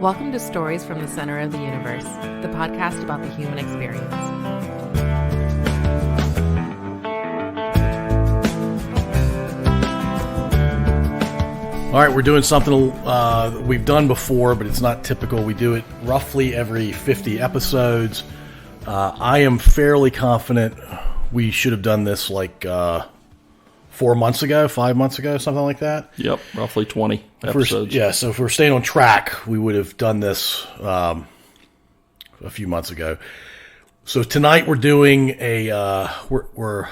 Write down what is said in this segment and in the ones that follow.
Welcome to Stories from the Center of the Universe, the podcast about the human experience. All right, we're doing something we've done before, but it's not typical. We do it roughly every 50 episodes. I am fairly confident we should have done this like 4 months ago, 5 months ago, something like that. Yep, roughly 20 episodes. So if we're staying on track, we would have done this a few months ago. So tonight we're doing we're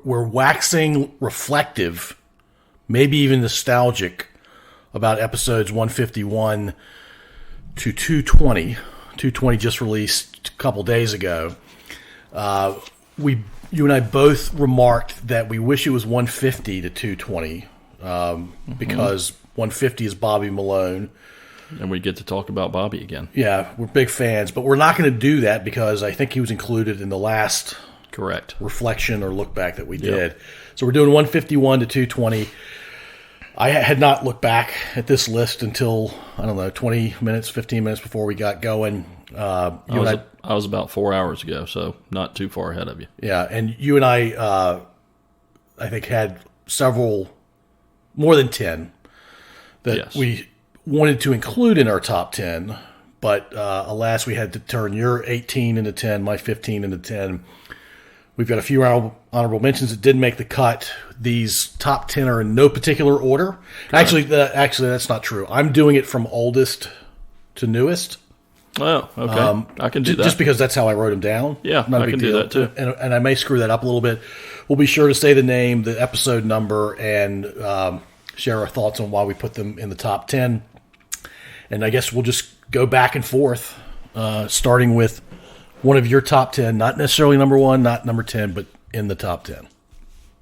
waxing reflective, maybe even nostalgic about episodes 151 to 220. 220 just released a couple days ago. You and I both remarked that we wish it was 150 to 220 because 150 is Bobby Malone. And we get to talk about Bobby again. Yeah, we're big fans, but we're not going to do that because I think he was included in the last reflection or look back that we did. So we're doing 151 to 220. I had not looked back at this list until, 20 minutes, 15 minutes before we got going. I was about 4 hours ago, so not too far ahead of you. Yeah, and you and I think, had more than 10 that we wanted to include in our top 10, but alas, we had to turn your 18 into 10, my 15 into 10. We've got a few honorable mentions that didn't make the cut. These top 10 are in no particular order. Actually, that's not true. I'm doing it from oldest to newest. Oh, okay. I can do that. Just because that's how I wrote them down. Yeah, I can do that too. And I may screw that up a little bit. We'll be sure to say the name, the episode number, and share our thoughts on why we put them in the top 10. And I guess we'll just go back and forth, starting with one of your top 10, not necessarily number 1, not number 10, but in the top 10.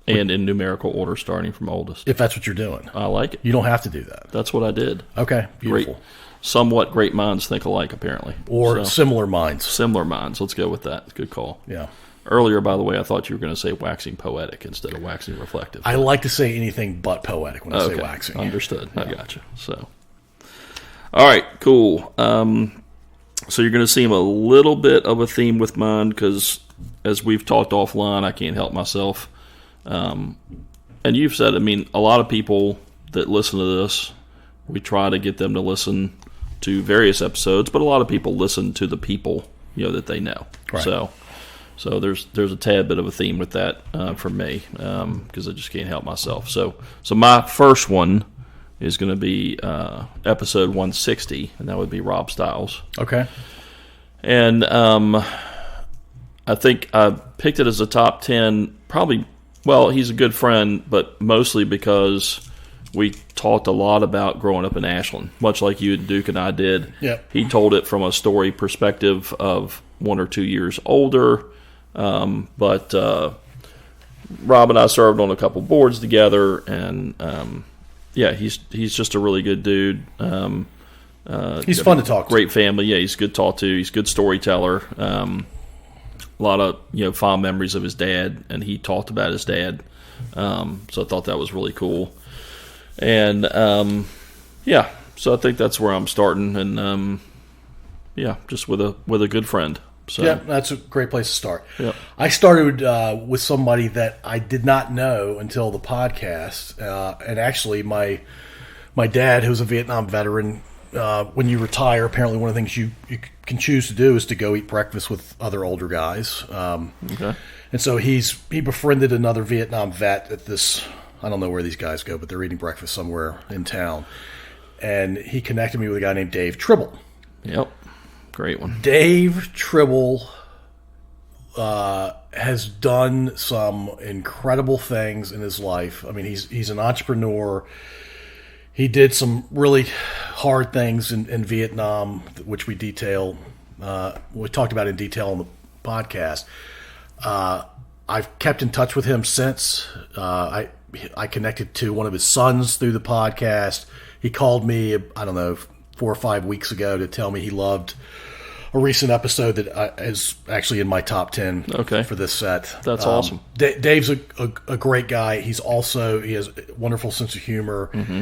And in numerical order, starting from oldest. If that's what you're doing. I like it. You don't have to do that. That's what I did. Okay, beautiful. Somewhat great minds think alike, apparently. Or similar minds. Similar minds. Let's go with that. Good call. Yeah. Earlier, by the way, I thought you were going to say waxing poetic instead of waxing reflective. I like to say anything but poetic when I say waxing. Understood. Yeah. I gotcha. So, all right, cool. So you're going to see a little bit of a theme with mine because, as we've talked offline, I can't help myself. And you've said, a lot of people that listen to this, we try to get them to listen to various episodes, but a lot of people listen to the people that they know. Right. So there's a tad bit of a theme with that for me because I just can't help myself. So my first one is going to be episode 160, and that would be Rob Stiles. Okay. And I think I picked it as a top 10, probably, he's a good friend, but mostly because we talked a lot about growing up in Ashland, much like you and Duke and I did. Yep. He told it from a story perspective of 1 or 2 years older, but Rob and I served on a couple boards together, and he's just a really good dude. He's fun to talk to. Great family. Yeah, he's good to talk to. He's a good storyteller. A lot of fond memories of his dad, and he talked about his dad. So I thought that was really cool. And so I think that's where I'm starting, and just with a good friend. So yeah, that's a great place to start. Yep. I started with somebody that I did not know until the podcast, and actually my dad, who's a Vietnam veteran, when you retire, apparently one of the things you can choose to do is to go eat breakfast with other older guys. Okay. And so he befriended another Vietnam vet at this. I don't know where these guys go, but they're eating breakfast somewhere in town. And he connected me with a guy named Dave Tribble. Yep. Great one. Dave Tribble has done some incredible things in his life. He's an entrepreneur. He did some really hard things in Vietnam, which we detail. We talked about in detail on the podcast. I've kept in touch with him since. I connected to one of his sons through the podcast. He called me, 4 or 5 weeks ago to tell me he loved a recent episode that is actually in my top 10 for this set. That's awesome. Dave's a great guy. He has a wonderful sense of humor. Mm-hmm.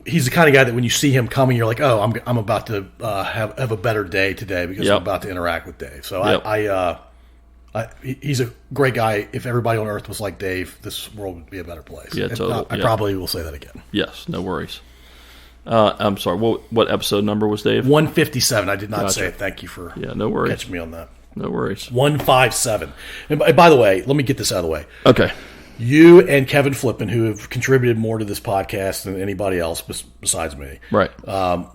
he's the kind of guy that when you see him coming, you're like, oh, I'm about to have a better day today because I'm about to interact with Dave. So he's a great guy. If everybody on earth was like Dave, this world would be a better place. Yeah, totally. I probably will say that again. Yes, no worries. I'm sorry. What episode number was Dave? 157. I did not say it. Thank you for no worries. catching me on that. No worries. 157. And by the way, let me get this out of the way. Okay. You and Kevin Flippin, who have contributed more to this podcast than anybody else besides me, Right.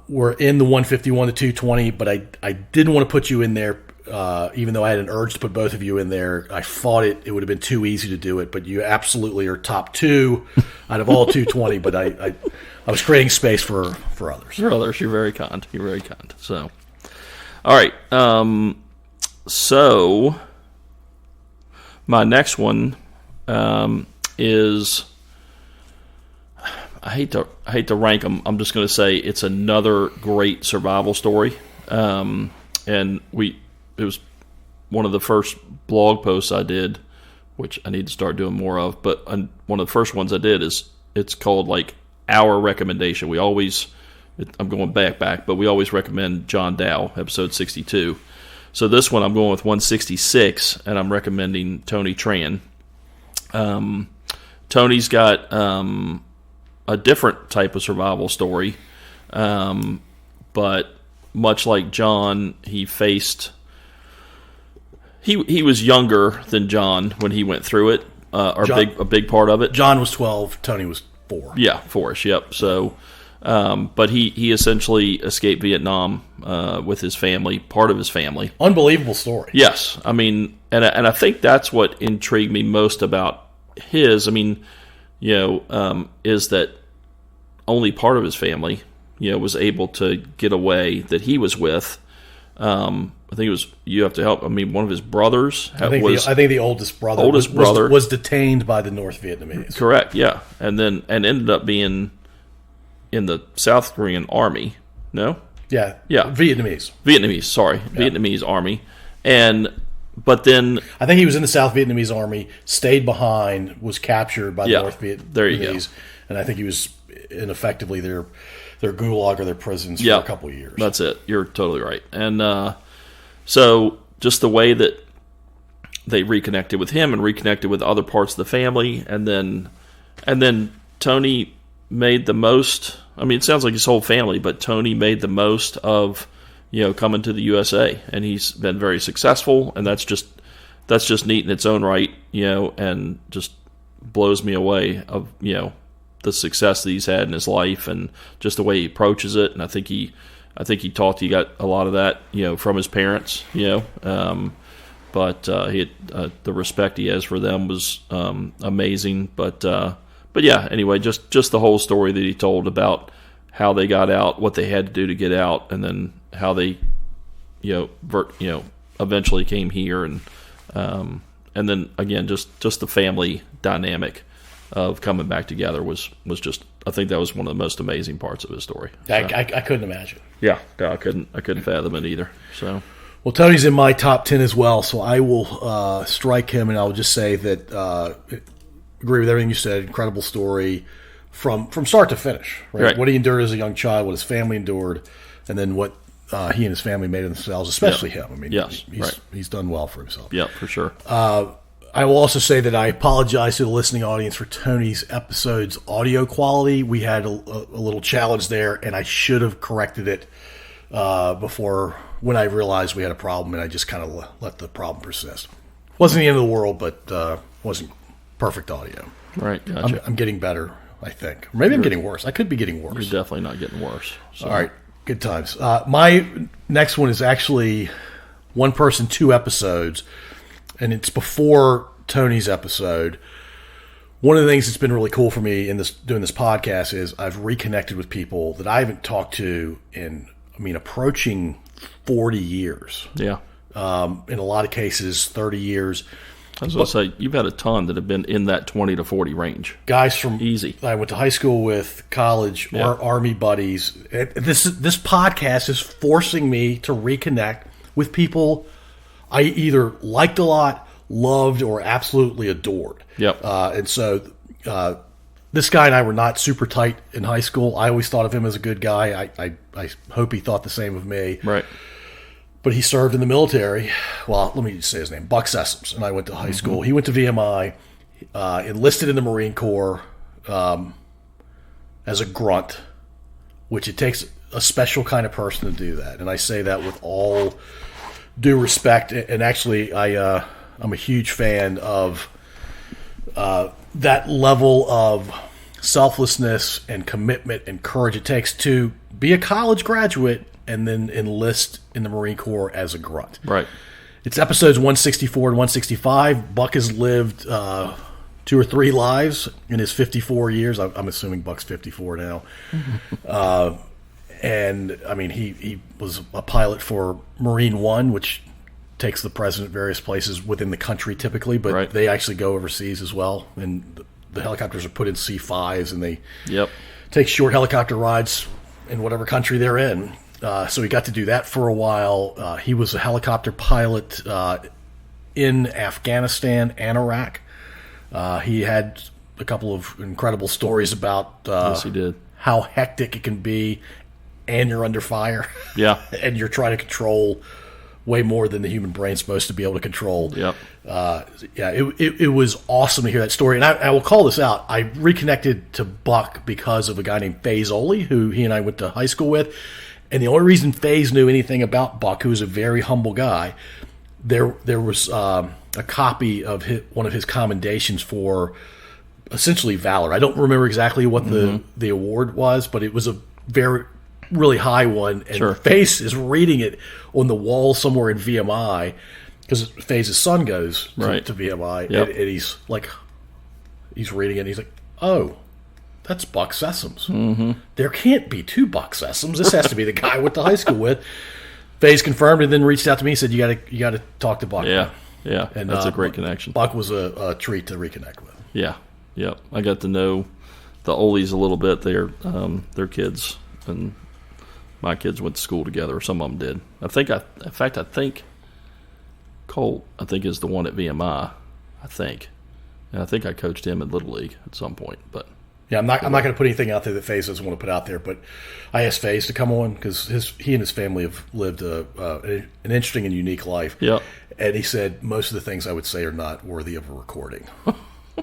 were in the 151 to 220, but I didn't want to put you in there, even though I had an urge to put both of you in there. I thought it would have been too easy to do it, but you absolutely are top two out of all 220, but I was creating space for others. For others, you're very kind. You're very kind. So, all right. So, my next one is I hate to rank them. I'm just going to say it's another great survival story, and it was one of the first blog posts I did, which I need to start doing more of. But one of the first ones I did it's called like our recommendation. We always I'm going back, but we always recommend John Dow, episode 62. So this one I'm going with 166, and I'm recommending Tony Tran. Tony's got a different type of survival story, but much like John, he was younger than John when he went through it, a big part of it. John was 12, Tony was 4. Yeah, 4-ish, yep. So, but he essentially escaped Vietnam with his family, part of his family. Unbelievable story. Yes, I mean, and I think that's what intrigued me most about his. I mean, is that only part of his family, was able to get away that he was with. I think it was, you have to help. I mean, one of his brothers I think the oldest brother was detained by the North Vietnamese. Correct. Yeah, and ended up being in the South Korean army. No. Yeah. Vietnamese. Sorry, yeah. Vietnamese army, but then I think he was in the South Vietnamese army, stayed behind, was captured by the North Vietnamese. There you go. And I think he was in effectively their gulag or their prisons for a couple of years. That's it. You're totally right. And so just the way that they reconnected with him and reconnected with other parts of the family, and then Tony made the most. I mean, it sounds like his whole family, but Tony made the most of coming to the USA, and he's been very successful, and that's just neat in its own right, and just blows me away of the success that he's had in his life and just the way he approaches it. And I think he got a lot of that from his parents, but he had, the respect he has for them was amazing. But yeah, anyway, just the whole story that he told about how they got out, what they had to do to get out, and then how they, eventually came here, and then again, just the family dynamic of coming back together was just, I think that was one of the most amazing parts of his story. So, I couldn't imagine. Yeah, no, I couldn't fathom it either. So, well, Tony's in my top 10 as well, so I will strike him, and I'll just say that agree with everything you said. Incredible story from start to finish. Right? What he endured as a young child, what his family endured, and then what he and his family made of themselves, especially him. I mean, he's done well for himself. Yeah, for sure. I will also say that I apologize to the listening audience for Tony's episode's audio quality. We had a little challenge there, and I should have corrected it before when I realized we had a problem, and I just kind of let the problem persist. Wasn't the end of the world, but wasn't perfect audio. Right, gotcha. I'm getting better, I think. Or maybe I'm getting worse. I could be getting worse. You're definitely not getting worse. So. All right, good times. My next one is actually one person, 2 episodes, and it's before Tony's episode. One of the things that's been really cool for me in doing this podcast is I've reconnected with people that I haven't talked to in, approaching 40 years. Yeah. In a lot of cases, 30 years. I was going to say, you've had a ton that have been in that 20 to 40 range. Guys from easy. I went to high school with, college, Army buddies. This podcast is forcing me to reconnect with people I either liked a lot, loved, or absolutely adored. Yep. And so this guy and I were not super tight in high school. I always thought of him as a good guy. I hope he thought the same of me. Right. But he served in the military. Well, let me just say his name, Buck Sessoms, and I went to high school. He went to VMI, enlisted in the Marine Corps as a grunt, which it takes a special kind of person to do that. And I say that with all due respect. And actually, I'm a huge fan of that level of selflessness and commitment and courage it takes to be a college graduate and then enlist in the Marine Corps as a grunt. Right. It's episodes 164 and 165. Buck has lived 2 or 3 lives in his 54 years. I'm assuming Buck's 54 now. And, I mean, he was a pilot for Marine One, which takes the president various places within the country typically, but right. They actually go overseas as well. And the helicopters are put in C5s, and they take short helicopter rides in whatever country they're in. So he got to do that for a while. He was a helicopter pilot in Afghanistan and Iraq. He had a couple of incredible stories about yes, he did. How hectic it can be, and you're under fire. Yeah. And you're trying to control way more than the human brain's supposed to be able to control. Yep. It was awesome to hear that story. And I will call this out. I reconnected to Buck because of a guy named Faze Oli, who he and I went to high school with. And the only reason Faze knew anything about Buck, who was a very humble guy, there was a copy of one of his commendations for essentially valor. I don't remember exactly what the award was, but it was a really high one. And sure. Faze is reading it on the wall somewhere in VMI because Faze's son goes to VMI, Yep. and he's reading it, and he's like, "Oh, that's Buck Sessoms. Mm-hmm. There can't be 2 Buck Sessoms. This has to be the guy I went to high school with." Faze confirmed, and then reached out to me and said, "You got to talk to Buck." Yeah, yeah, and that's a great connection. Buck was a treat to reconnect with. Yeah, yep. I got to know the Olies a little bit. Their kids, and my kids went to school together. Some of them did. I think Colt, is the one at VMI. I think, and I think I coached him in Little League at some point, but. Yeah, I'm not going to put anything out there that Faze doesn't want to put out there, but I asked Faze to come on because he and his family have lived an interesting and unique life. Yeah, and he said most of the things I would say are not worthy of a recording,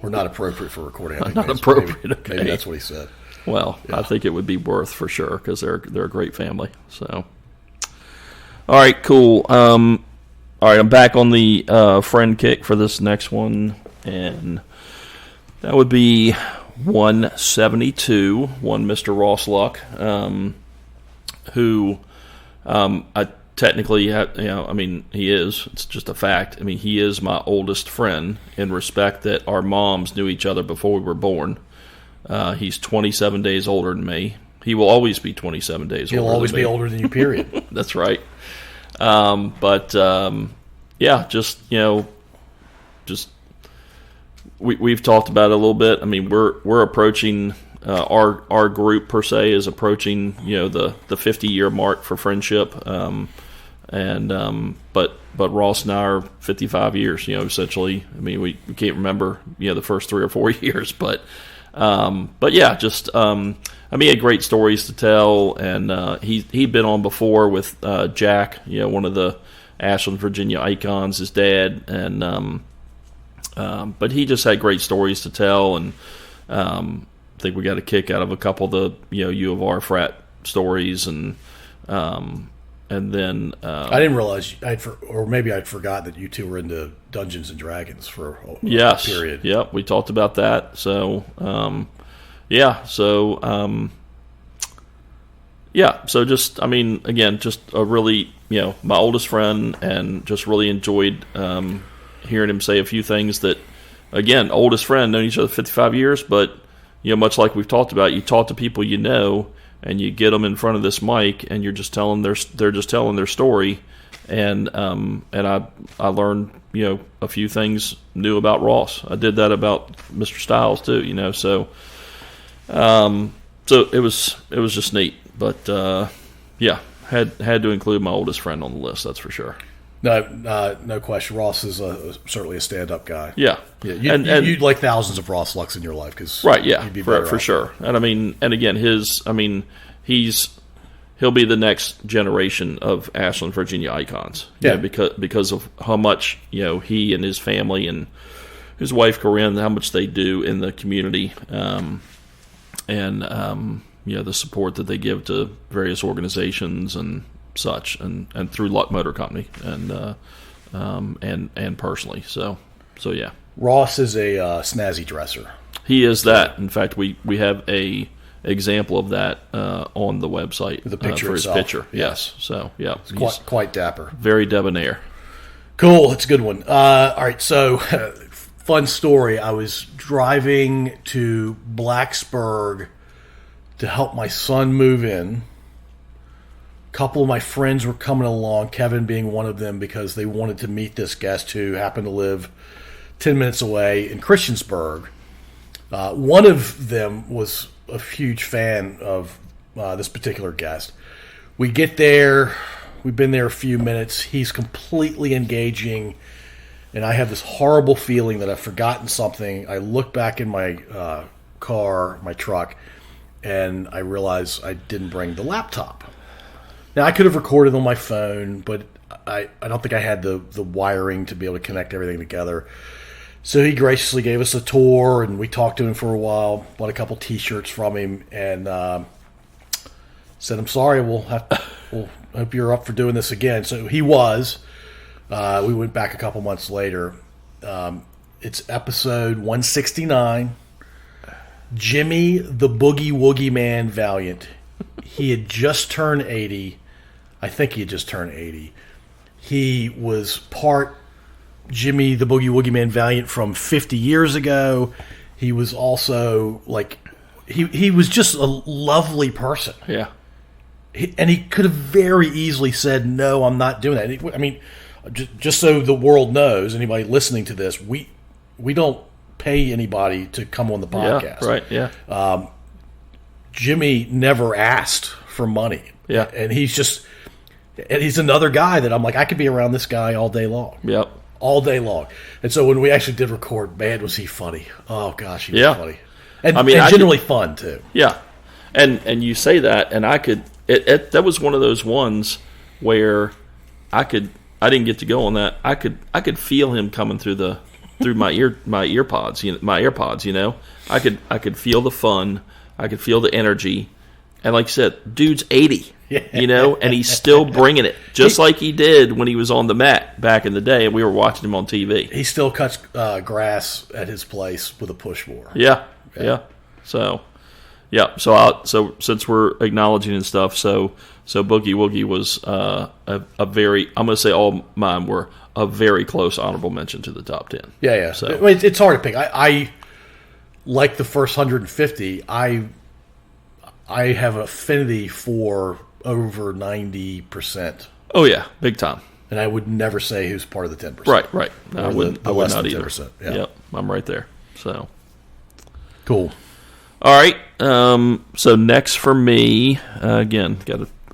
or not appropriate for recording. I think not appropriate. Maybe that's what he said. Well, yeah. I think it would be worth for sure because they're a great family. So, all right, cool. All right, I'm back on the friend kick for this next one, and that would be 172, one Mr. Ross Luck, who I technically he is. It's just a fact. I mean, he is my oldest friend in respect that our moms knew each other before we were born. He's 27 days older than me. He will always be 27 days older than me. He'll always be older than you, period. That's right. We've talked about it a little bit. I mean, we're approaching our group per se is approaching the 50-year mark for friendship, but Ross and I are 55 years. Essentially. I mean, we can't remember the first 3 or 4 years, but yeah, just he had great stories to tell, and he'd been on before with Jack, one of the Ashland, Virginia icons, his dad, and. But he just had great stories to tell, and I think we got a kick out of a couple of the U of R frat stories, and then I didn't realize maybe I'd forgot that you two were into Dungeons and Dragons for a period. Yep, we talked about that. So so just again, just a really my oldest friend, and just really enjoyed. Hearing him say a few things that, again, oldest friend, known each other 55 years, but, much like we've talked about, you talk to people and you get them in front of this mic, and you're just telling they're just telling their story, and I learned, a few things new about Ross. I did that about Mr. Styles too, so it was just neat, but had to include my oldest friend on the list, that's for sure. No question. Ross is certainly a stand-up guy. Yeah, you'd like thousands of Ross Lux in your life, because right, yeah, you'd be for sure. And I mean, and again, he'll be the next generation of Ashland, Virginia icons. Yeah, because of how much he and his family and his wife Corinne, how much they do in the community, and the support that they give to various organizations and such, and through Luck Motor Company, and personally. So yeah. Ross is a snazzy dresser. He is that. In fact, we have a example of that on the website, the picture for his itself. picture. Yes. So yeah, it's quite dapper. Very debonair. Cool. It's a good one. All right. So, fun story. I was driving to Blacksburg to help my son move in. A couple of my friends were coming along, Kevin being one of them, because they wanted to meet this guest who happened to live 10 minutes away in Christiansburg. One of them was a huge fan of this particular guest. We get there. We've been there a few minutes. He's completely engaging, and I have this horrible feeling that I've forgotten something. I look back in my my truck, and I realize I didn't bring the laptop. Now, I could have recorded on my phone, but I don't think I had the wiring to be able to connect everything together. So he graciously gave us a tour, and we talked to him for a while, bought a couple T-shirts from him, and said, "I'm sorry, we'll hope you're up for doing this again." So he was. We went back a couple months later. It's episode 169. Jimmy the Boogie Woogie Man Valiant. He had just turned 80. I think he had just turned 80. He was part Jimmy the Boogie Woogie Man Valiant from 50 years ago. He was also he was just a lovely person. Yeah. And he could have very easily said, "No, I'm not doing that." I mean, just so the world knows, anybody listening to this, we don't pay anybody to come on the podcast. Yeah, right, yeah. Jimmy never asked for money. Yeah. And he's another guy that I'm like, I could be around this guy all day long. Yep. All day long. And so when we actually did record, man, was he funny. Oh, gosh, he was funny. And, generally fun, too. Yeah. And you say that, and I could... that was one of those ones where I didn't get to go on that. I could feel him coming through my AirPods. My AirPods. I could feel the fun. I could feel the energy. And like I said, dude's 80. And he's still bringing it, just like he did when he was on the mat back in the day, and we were watching him on TV. He still cuts grass at his place with a push mower. Yeah. So, yeah. So since we're acknowledging and stuff, so Boogie Woogie was a very, I'm going to say all mine were a very close honorable mention to the top 10. Yeah. So it's hard to pick. I like the first 150. I have affinity for over 90%. Oh yeah, big time. And I would never say who's part of the 10%. Right. No, I would not either. 10%. Yeah. Yep, I'm right there. So cool. All right. So next for me, again,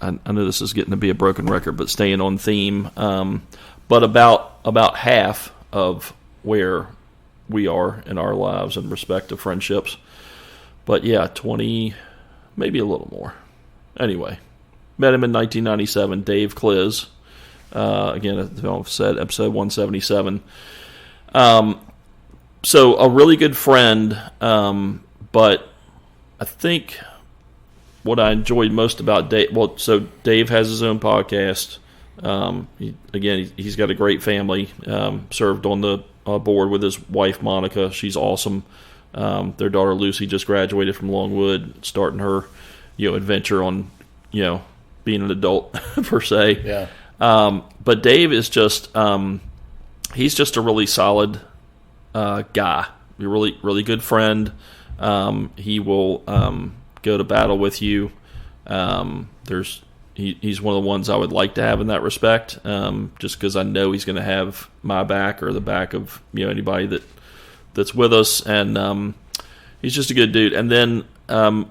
I know this is getting to be a broken record, but staying on theme. But about half of where we are in our lives in respect to friendships. But yeah, 20, maybe a little more. Anyway, met him in 1997, Dave Kliz. Again, as I've said, episode 177. So a really good friend, but I think what I enjoyed most about Dave, so Dave has his own podcast. He's got a great family. Served on the board with his wife Monica. She's awesome. Their daughter Lucy just graduated from Longwood, starting her adventure on being an adult per se. Yeah. But Dave is just he's just a really solid guy. A really really good friend. He will go to battle with you. He's one of the ones I would like to have in that respect, just because I know he's going to have my back or the back of anybody that's with us, and he's just a good dude. And then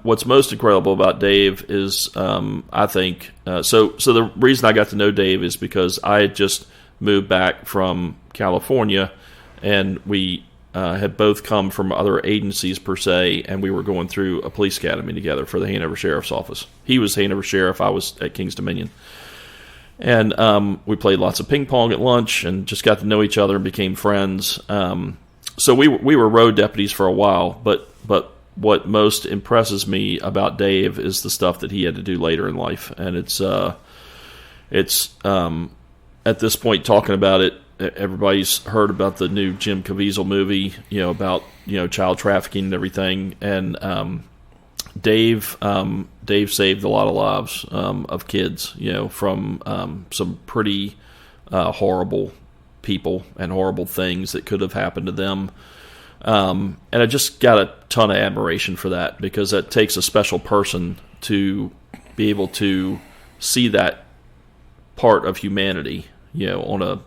what's most incredible about Dave is I think so the reason I got to know Dave is because I had just moved back from California, and we had both come from other agencies per se, and we were going through a police academy together for the Hanover Sheriff's Office. He was Hanover Sheriff, I was at Kings Dominion. And we played lots of ping pong at lunch and just got to know each other and became friends. So we were road deputies for a while, but what most impresses me about Dave is the stuff that he had to do later in life. And it's at this point talking about it, everybody's heard about the new Jim Caviezel movie, about child trafficking and everything, and Dave saved a lot of lives of kids, from some pretty horrible people and horrible things that could have happened to them. And I just got a ton of admiration for that, because that takes a special person to be able to see that part of humanity, on a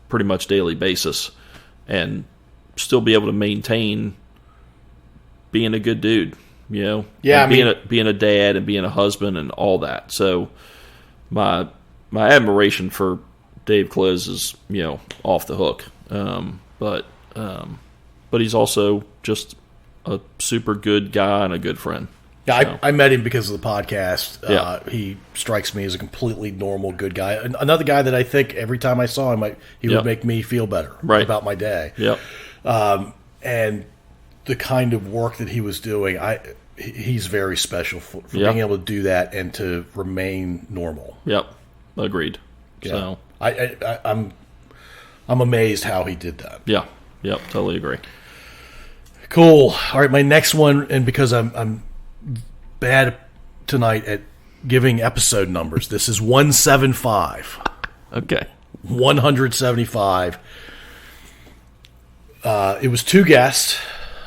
pretty much daily basis, and still be able to maintain being a good dude, Yeah, being a dad and being a husband and all that. So my admiration for Dave Close is off the hook. But he's also just a super good guy and a good friend. Yeah, I met him because of the podcast. Yeah. He strikes me as a completely normal, good guy. Another guy that I think every time I saw him, he would make me feel better about my day. Yep. And the kind of work that he was doing, he's very special for being able to do that and to remain normal. Yep. Agreed. Yeah. So I'm amazed how he did that. Yeah. Yep. Totally agree. Cool. All right, my next one, and because I'm bad tonight at giving episode numbers, this is 175. Okay. 175. It was two guests.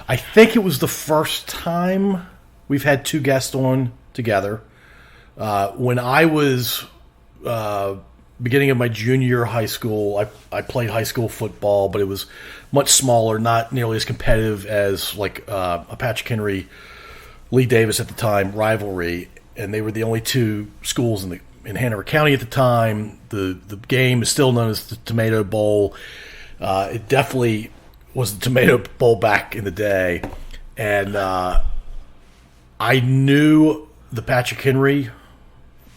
I think it was the first time we've had two guests on together. When I was beginning of my junior year of high school, I played high school football, but it was much smaller, not nearly as competitive as like a Patrick Henry, Lee Davis at the time rivalry, and they were the only two schools in Hanover County at the time. The game is still known as the Tomato Bowl. It definitely was the Tomato Bowl back in the day, and I knew the Patrick Henry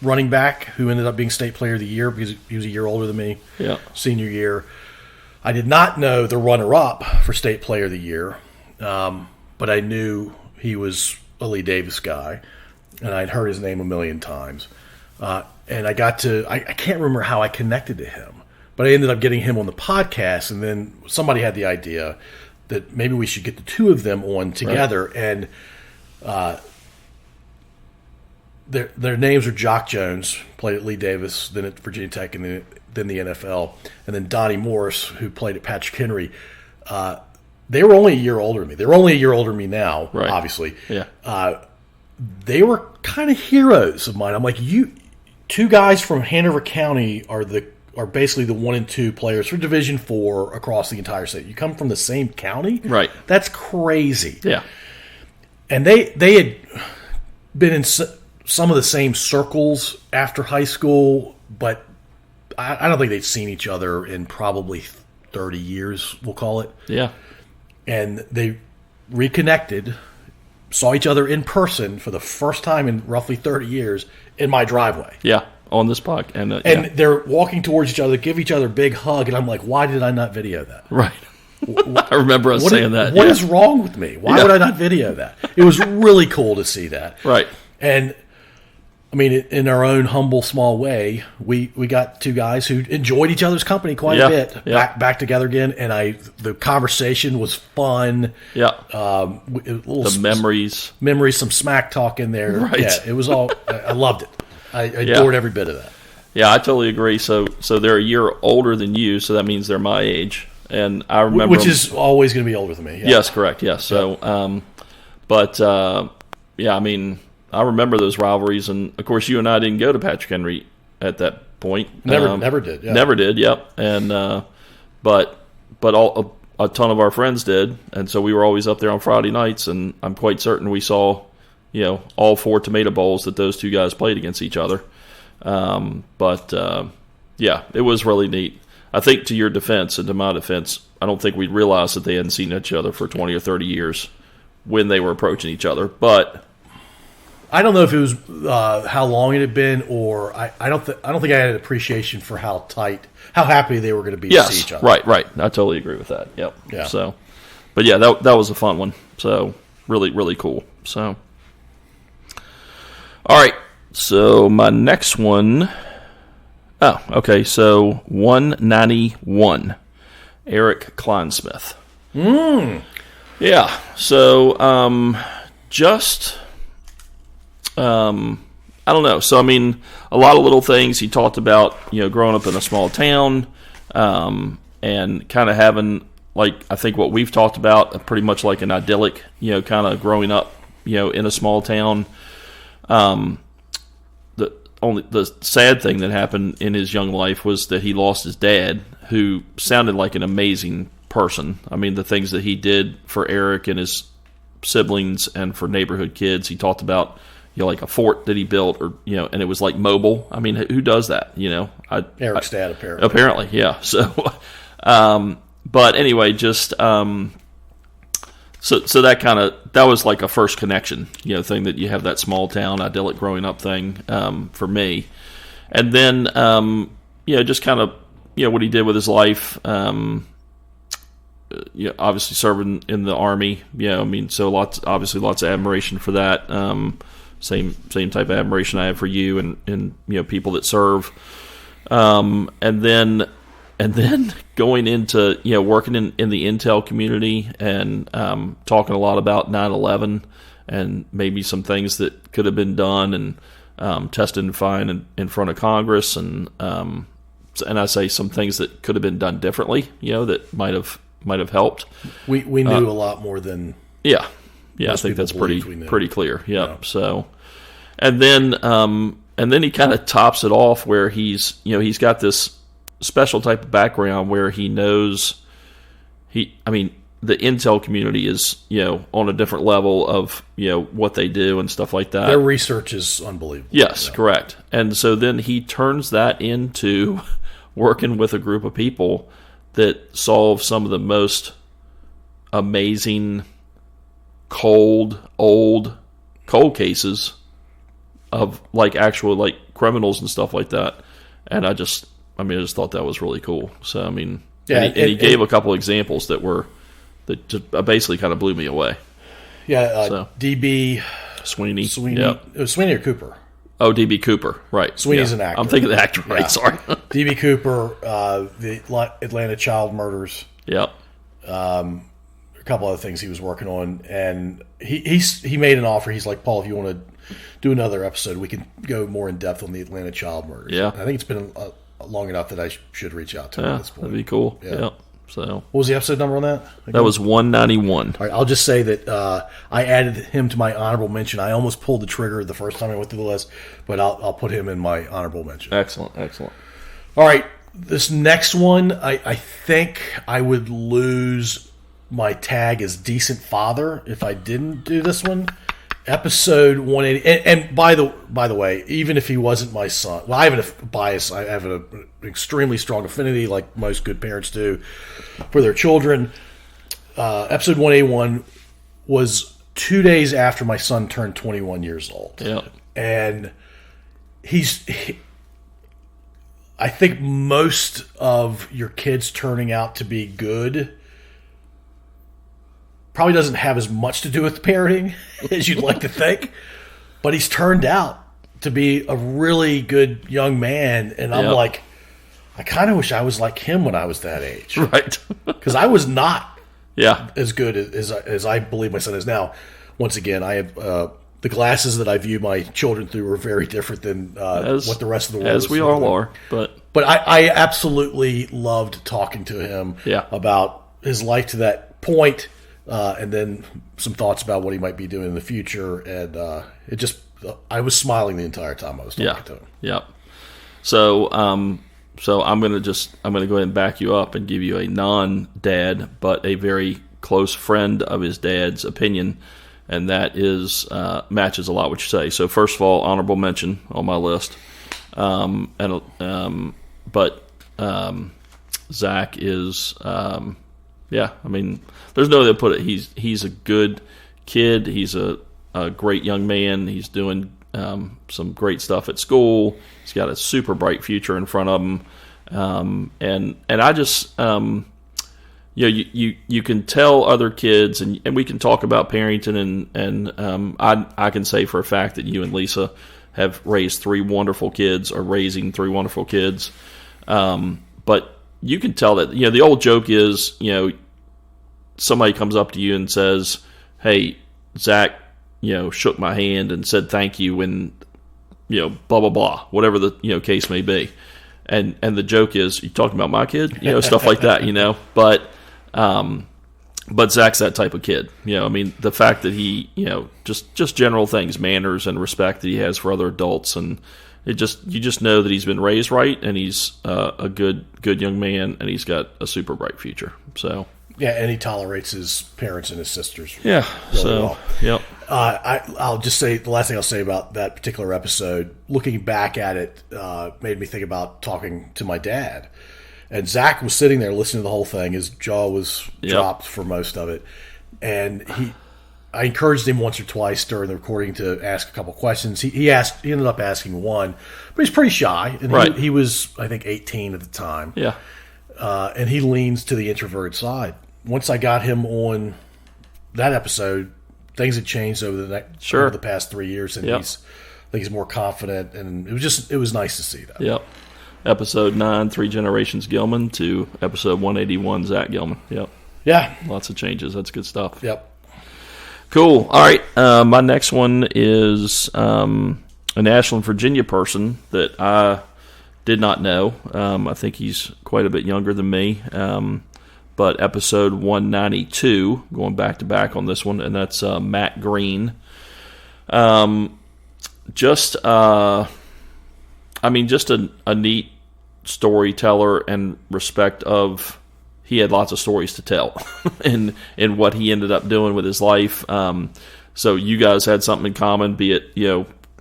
running back who ended up being state player of the year because he was a year older than me. Yeah. Senior year. I did not know the runner-up for state player of the year, but I knew he was a Lee Davis guy, and I'd heard his name a million times. And I can't remember how I connected to him, but I ended up getting him on the podcast, and then somebody had the idea that maybe we should get the two of them on together. Right. And their names are Jock Jones, played at Lee Davis, then at Virginia Tech, and then the NFL, and then Donnie Morris, who played at Patrick Henry. They were only a year older than me. They're only a year older than me now, obviously. Yeah. They were kind of heroes of mine. I'm like, you two guys from Hanover County are basically the 1 and 2 players for Division IV across the entire state. You come from the same county? Right. That's crazy. Yeah. And they had been in some of the same circles after high school, but I don't think they'd seen each other in probably 30 years, we'll call it. Yeah. And they reconnected, saw each other in person for the first time in roughly 30 years in my driveway. Yeah, on this podcast. And they're walking towards each other, give each other a big hug, and I'm like, why did I not video that? Right. I remember us saying that. What is wrong with me? Why would I not video that? It was really cool to see that. Right. And I mean, in our own humble, small way, we got two guys who enjoyed each other's company quite a bit. Yeah. Back together again, and the conversation was fun. Yeah. The memories, some smack talk in there. Right. Yeah, it was all. I loved it. I adored every bit of that. Yeah, I totally agree. So they're a year older than you, so that means they're my age, and I remember is always going to be older than me. Yeah. Yes, correct. Yes. So, I mean, I remember those rivalries, and of course, you and I didn't go to Patrick Henry at that point. Never did. Yeah. Never did. Yep. And but a ton of our friends did, and so we were always up there on Friday nights, and I'm quite certain we saw, all 4 Tomato Bowls that those two guys played against each other. It was really neat. I think to your defense and to my defense, I don't think we realized that they hadn't seen each other for 20 or 30 years when they were approaching each other. But I don't know if it was how long it had been, or I don't think I had an appreciation for how happy they were going to be to see each other. Right. I totally agree with that. Yep. Yeah. So, but yeah, that was a fun one. So really, really cool. So, all right. So my next one. Oh, okay. So 191, Eric Kleinsmith. Yeah. So I don't know. So, I mean, a lot of little things he talked about, growing up in a small town, and kind of having, like, I think what we've talked about, pretty much like an idyllic, kind of growing up, in a small town. The sad thing that happened in his young life was that he lost his dad, who sounded like an amazing person. I mean, the things that he did for Eric and his siblings and for neighborhood kids. He talked about, like a fort that he built, or and it was like mobile. I mean, who does that? Eric's dad, apparently. Apparently, yeah. So, but anyway, just so that was like a first connection, thing that you have, that small town idyllic growing up thing for me, and then just kind of what he did with his life. Obviously serving in the Army. I mean, so lots of admiration for that. Same type of admiration I have for you and people that serve. And then going into working in the intel community and talking a lot about 9/11 and maybe some things that could have been done and testifying in front of Congress and I say some things that could have been done differently. That might have helped. We knew a lot more than I think that's pretty clear. Yeah. So, and then he kind of tops it off where he's got this special type of background where he knows the intel community is on a different level of what they do and stuff like that. Their research is unbelievable. Yes, correct. And so then he turns that into working with a group of people that solve some of the most amazing old cold cases of like actual like criminals and stuff like that. And I just thought that was really cool. So and he gave a couple examples that just basically kind of blew me away. Yeah, DB Sweeney. Yep. It was Sweeney or Cooper? Oh, DB Cooper, right. Sweeney's an actor. I'm thinking the actor, right, sorry. DB Cooper, the Atlanta child murders. Yep. A couple other things he was working on. And he made an offer. He's like, Paul, if you want to do another episode, we can go more in depth on the Atlanta child murders. Yeah. I think it's been long enough that I should reach out to him at this point. That'd be cool. Yeah. So, what was the episode number on that? Again? That was 191. All right, I'll just say that I added him to my honorable mention. I almost pulled the trigger the first time I went through the list, but I'll put him in my honorable mention. Excellent. All right, this next one, I think I would lose my tag as decent father if I didn't do this one. Episode 180, and by the way, even if he wasn't my son, well, I have a bias. I have an extremely strong affinity, like most good parents do, for their children. Episode 181 was 2 days after my son turned 21 years old. Yeah, and I think most of your kids turning out to be good probably doesn't have as much to do with parenting as you'd like to think, but he's turned out to be a really good young man, and I'm like, I kind of wish I was like him when I was that age, right? Because I was not Yeah. as good as I believe my son is now. Once again, I have the glasses that I view my children through are very different than what the rest of the world is. As we all are. But I absolutely loved talking to him about his life to that point, and then some thoughts about what he might be doing in the future. And I was smiling the entire time I was talking to him. Yeah. So I'm gonna go ahead and back you up and give you a non-dad but a very close friend of his dad's opinion, and that is matches a lot what you say. So first of all, honorable mention on my list, but Zach is, yeah. I mean, there's no way to put it. He's a good kid. He's a great young man. He's doing some great stuff at school. He's got a super bright future in front of him. And I just, you can tell other kids, and we can talk about parenting, and I can say for a fact that you and Lisa have raised three wonderful kids, or raising three wonderful kids. But you can tell that, the old joke is, somebody comes up to you and says, "Hey, Zach, shook my hand and said thank you," and, blah, blah, blah, whatever the, case may be. And the joke is, you talking about my kid? Stuff like that, But Zach's that type of kid. I mean, the fact that he, just general things, manners and respect that he has for other adults, and you just know that he's been raised right, and he's a good young man, and he's got a super bright future. So yeah, and he tolerates his parents and his sisters. Yeah. Really So well. yep. I'll just say the last thing I'll say about that particular episode. Looking back at it, made me think about talking to my dad. And Zach was sitting there listening to the whole thing. His jaw was dropped for most of it. And I encouraged him once or twice during the recording to ask a couple questions. He ended up asking one, but he's pretty shy. And right. he was, I think, 18 at the time. Yeah. And he leans to the introverted side. Once I got him on that episode, things had changed over the past 3 years, and I think he's more confident, and it was nice to see that. Yep. Episode 9, 3 Generations Gilman, to episode 181, Zach Gilman. Yep. Yeah. Lots of changes. That's good stuff. Yep. Cool. All right. My next one is an Ashland, Virginia person that I did not know. I think he's quite a bit younger than me. But episode 192, going back to back on this one, and that's Matt Green. Just a neat storyteller, and respect of, he had lots of stories to tell in what he ended up doing with his life. So you guys had something in common, be it,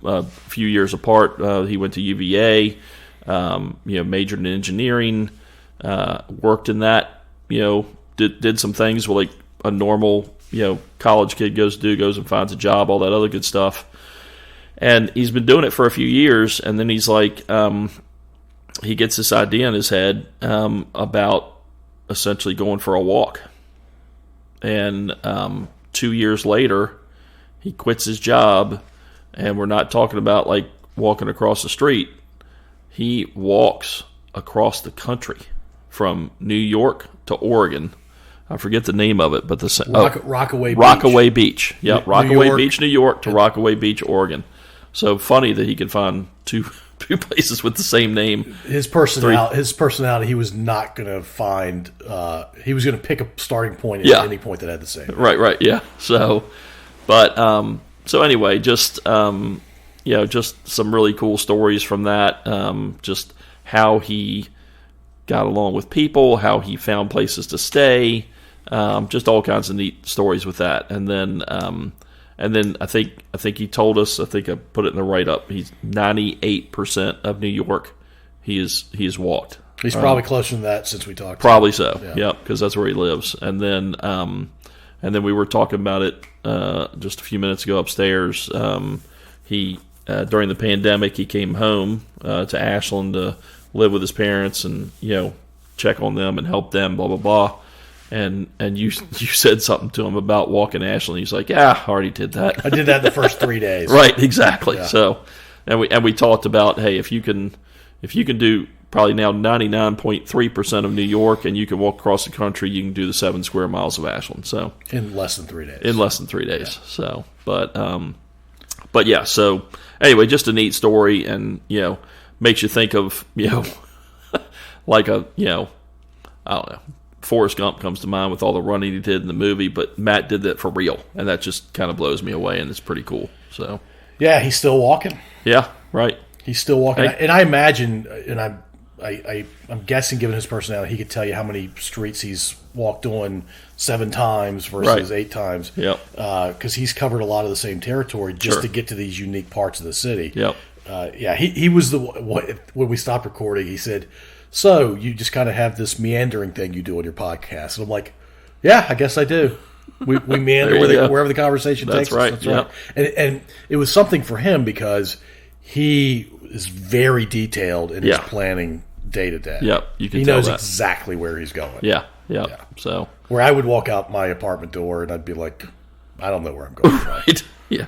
a few years apart. He went to UVA, majored in engineering, worked in that, did some things like a normal, college kid goes and finds a job, all that other good stuff. And he's been doing it for a few years, and then he's like, he gets this idea in his head about essentially going for a walk. And 2 years later, he quits his job, and we're not talking about like walking across the street. He walks across the country from New York to Oregon. I forget the name of it, but Rockaway Beach. Yeah, Rockaway Beach, New York to Rockaway Beach, Oregon. So funny that he could find two places with the same name. His personality, he was not going to find. He was going to pick a starting point at any point that had the same. Right, yeah. So, but so anyway, just just some really cool stories from that. Just how he got along with people, how he found places to stay, just all kinds of neat stories with that. And then I think he told us, I think I put it in the write-up, he's 98% of New York he has walked. He's probably closer than that since we talked. Probably so, yeah, because that's where he lives. And then we were talking about it just a few minutes ago upstairs. He during the pandemic, he came home to Ashland to live with his parents and check on them and help them, blah blah blah. And you said something to him about walking Ashland. He's like, "Yeah, I already did that. I did that the first 3 days." Right, exactly. Yeah. So, and we talked about, hey, if you can do probably now 99.3% of New York, and you can walk across the country, you can do the 7 square miles of Ashland. So in less than 3 days. Yeah. So, but yeah. So anyway, just a neat story, and makes you think of like I don't know. Forrest Gump comes to mind with all the running he did in the movie, but Matt did that for real, and that just kind of blows me away, and it's pretty cool. So, yeah, he's still walking. Yeah, right. He's still walking, and I imagine, and I'm guessing, given his personality, he could tell you how many streets he's walked on 7 times versus 8 times. Yep. Because he's covered a lot of the same territory just to get to these unique parts of the city. Yep. He was when we stopped recording, he said, so you just kind of have this meandering thing you do on your podcast. And I'm like, yeah, I guess I do. We meander wherever the conversation takes us. That's right. And it was something for him because he is very detailed in his planning day to day. Yep, you can he tell knows that. exactly where he's going. Yeah. So where I would walk out my apartment door and I'd be like, I don't know where I'm going. right, yeah.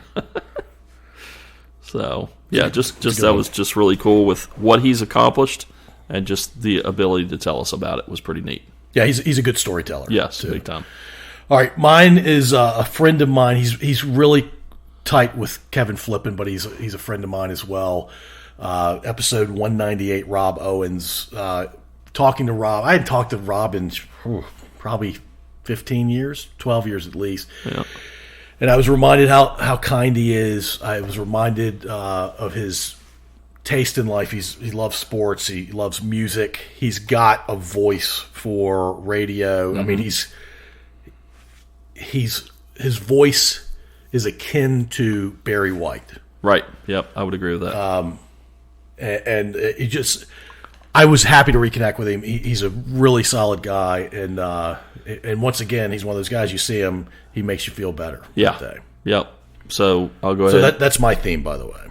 So yeah, just that was just really cool with what he's accomplished, and just the ability to tell us about it was pretty neat. Yeah, he's a good storyteller. Yes, too. big time. All right, mine is a friend of mine. He's really tight with Kevin Flippin, but he's a friend of mine as well. Episode 198, Rob Owens. Talking to Rob. I hadn't talked to Rob in probably 15 years, 12 years at least. Yeah. And I was reminded how kind he is. I was reminded of his taste in life. He loves sports. He loves music. He's got a voice for radio. Mm-hmm. I mean, his voice is akin to Barry White. Right. Yep. I would agree with that. And he just, I was happy to reconnect with him. He's a really solid guy, and once again, he's one of those guys. You see him, he makes you feel better. Yeah. That day. Yep. So I'll go ahead. So that's my theme, by the way.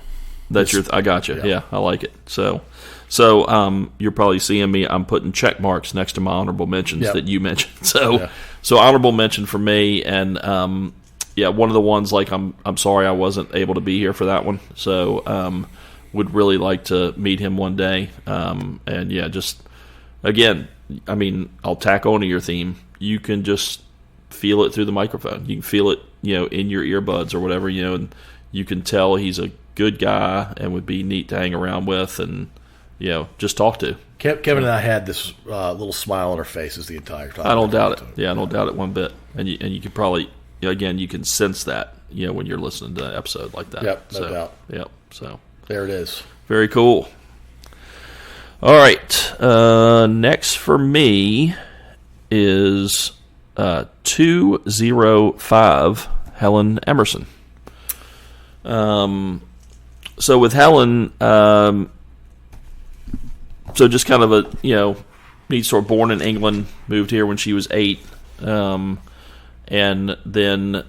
That's your. I got you. Yeah, I like it. So you're probably seeing me. I'm putting check marks next to my honorable mentions that you mentioned. So honorable mention for me, and one of the ones like I'm sorry I wasn't able to be here for that one. So would really like to meet him one day. And yeah, just again, I mean, I'll tack on to your theme. You can just feel it through the microphone. You can feel it, in your earbuds or whatever, and you can tell he's a good guy and would be neat to hang around with and, just talk to. Kevin and I had this little smile on our faces the entire time. I don't doubt it. Yeah, I don't doubt it one bit. And you can probably, again, you can sense that, when you're listening to an episode like that. Yep, no doubt. Yep, so. There it is. Very cool. All right. Next for me is 205 Helen Emerson. So with Helen, so just kind of a, neat story. Born in England, moved here when she was 8. And then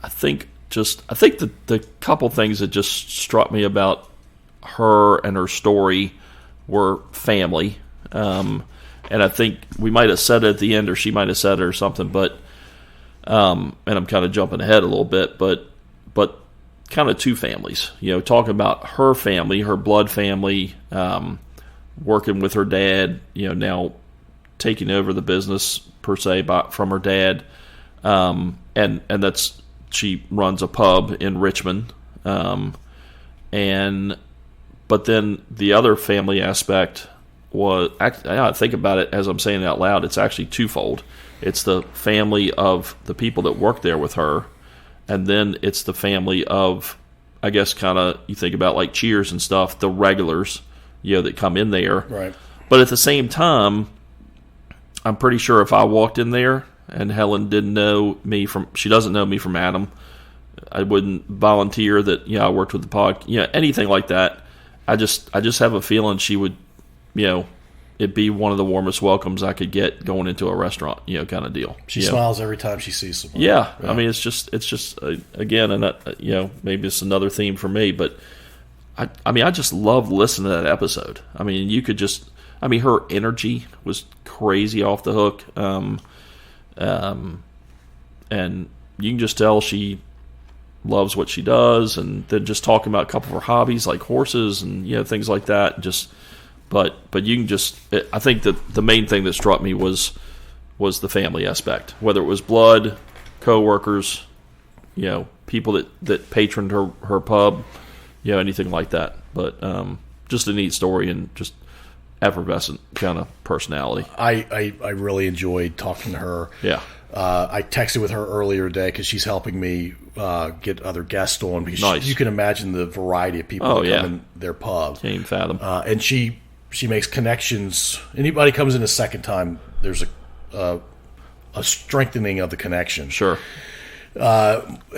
I think the couple things that just struck me about her and her story were family. And I think we might have said it at the end, or she might have said it or something, but, and I'm kind of jumping ahead a little bit, but kind of two families, talking about her family, her blood family, working with her dad, now taking over the business per se from her dad. And that's, she runs a pub in Richmond. But then the other family aspect was, I think about it as I'm saying it out loud, it's actually twofold. It's the family of the people that work there with her, and then it's the family of, I guess, kind of, you think about like Cheers and stuff, the regulars, that come in there. Right. But at the same time, I'm pretty sure if I walked in there and Helen didn't know me she doesn't know me from Adam, I wouldn't volunteer that, I worked with the pod, anything like that. I just have a feeling she would, it'd be one of the warmest welcomes I could get going into a restaurant, kind of deal. She smiles every time she sees someone. Yeah. I mean, it's just again, and maybe it's another theme for me, but I just love listening to that episode. I mean, her energy was crazy off the hook. And you can just tell she loves what she does, and then just talking about a couple of her hobbies like horses and things like that. But you can just, I think that the main thing that struck me was the family aspect, whether it was blood, co-workers, people that patroned her pub, anything like that. But just a neat story and just effervescent kind of personality. I really enjoyed talking to her. Yeah. I texted with her earlier today because she's helping me get other guests on. Because nice. You can imagine the variety of people that come in their pub. Can't even fathom. And she makes connections. Anybody comes in a second time, there's a strengthening of the connection. Sure.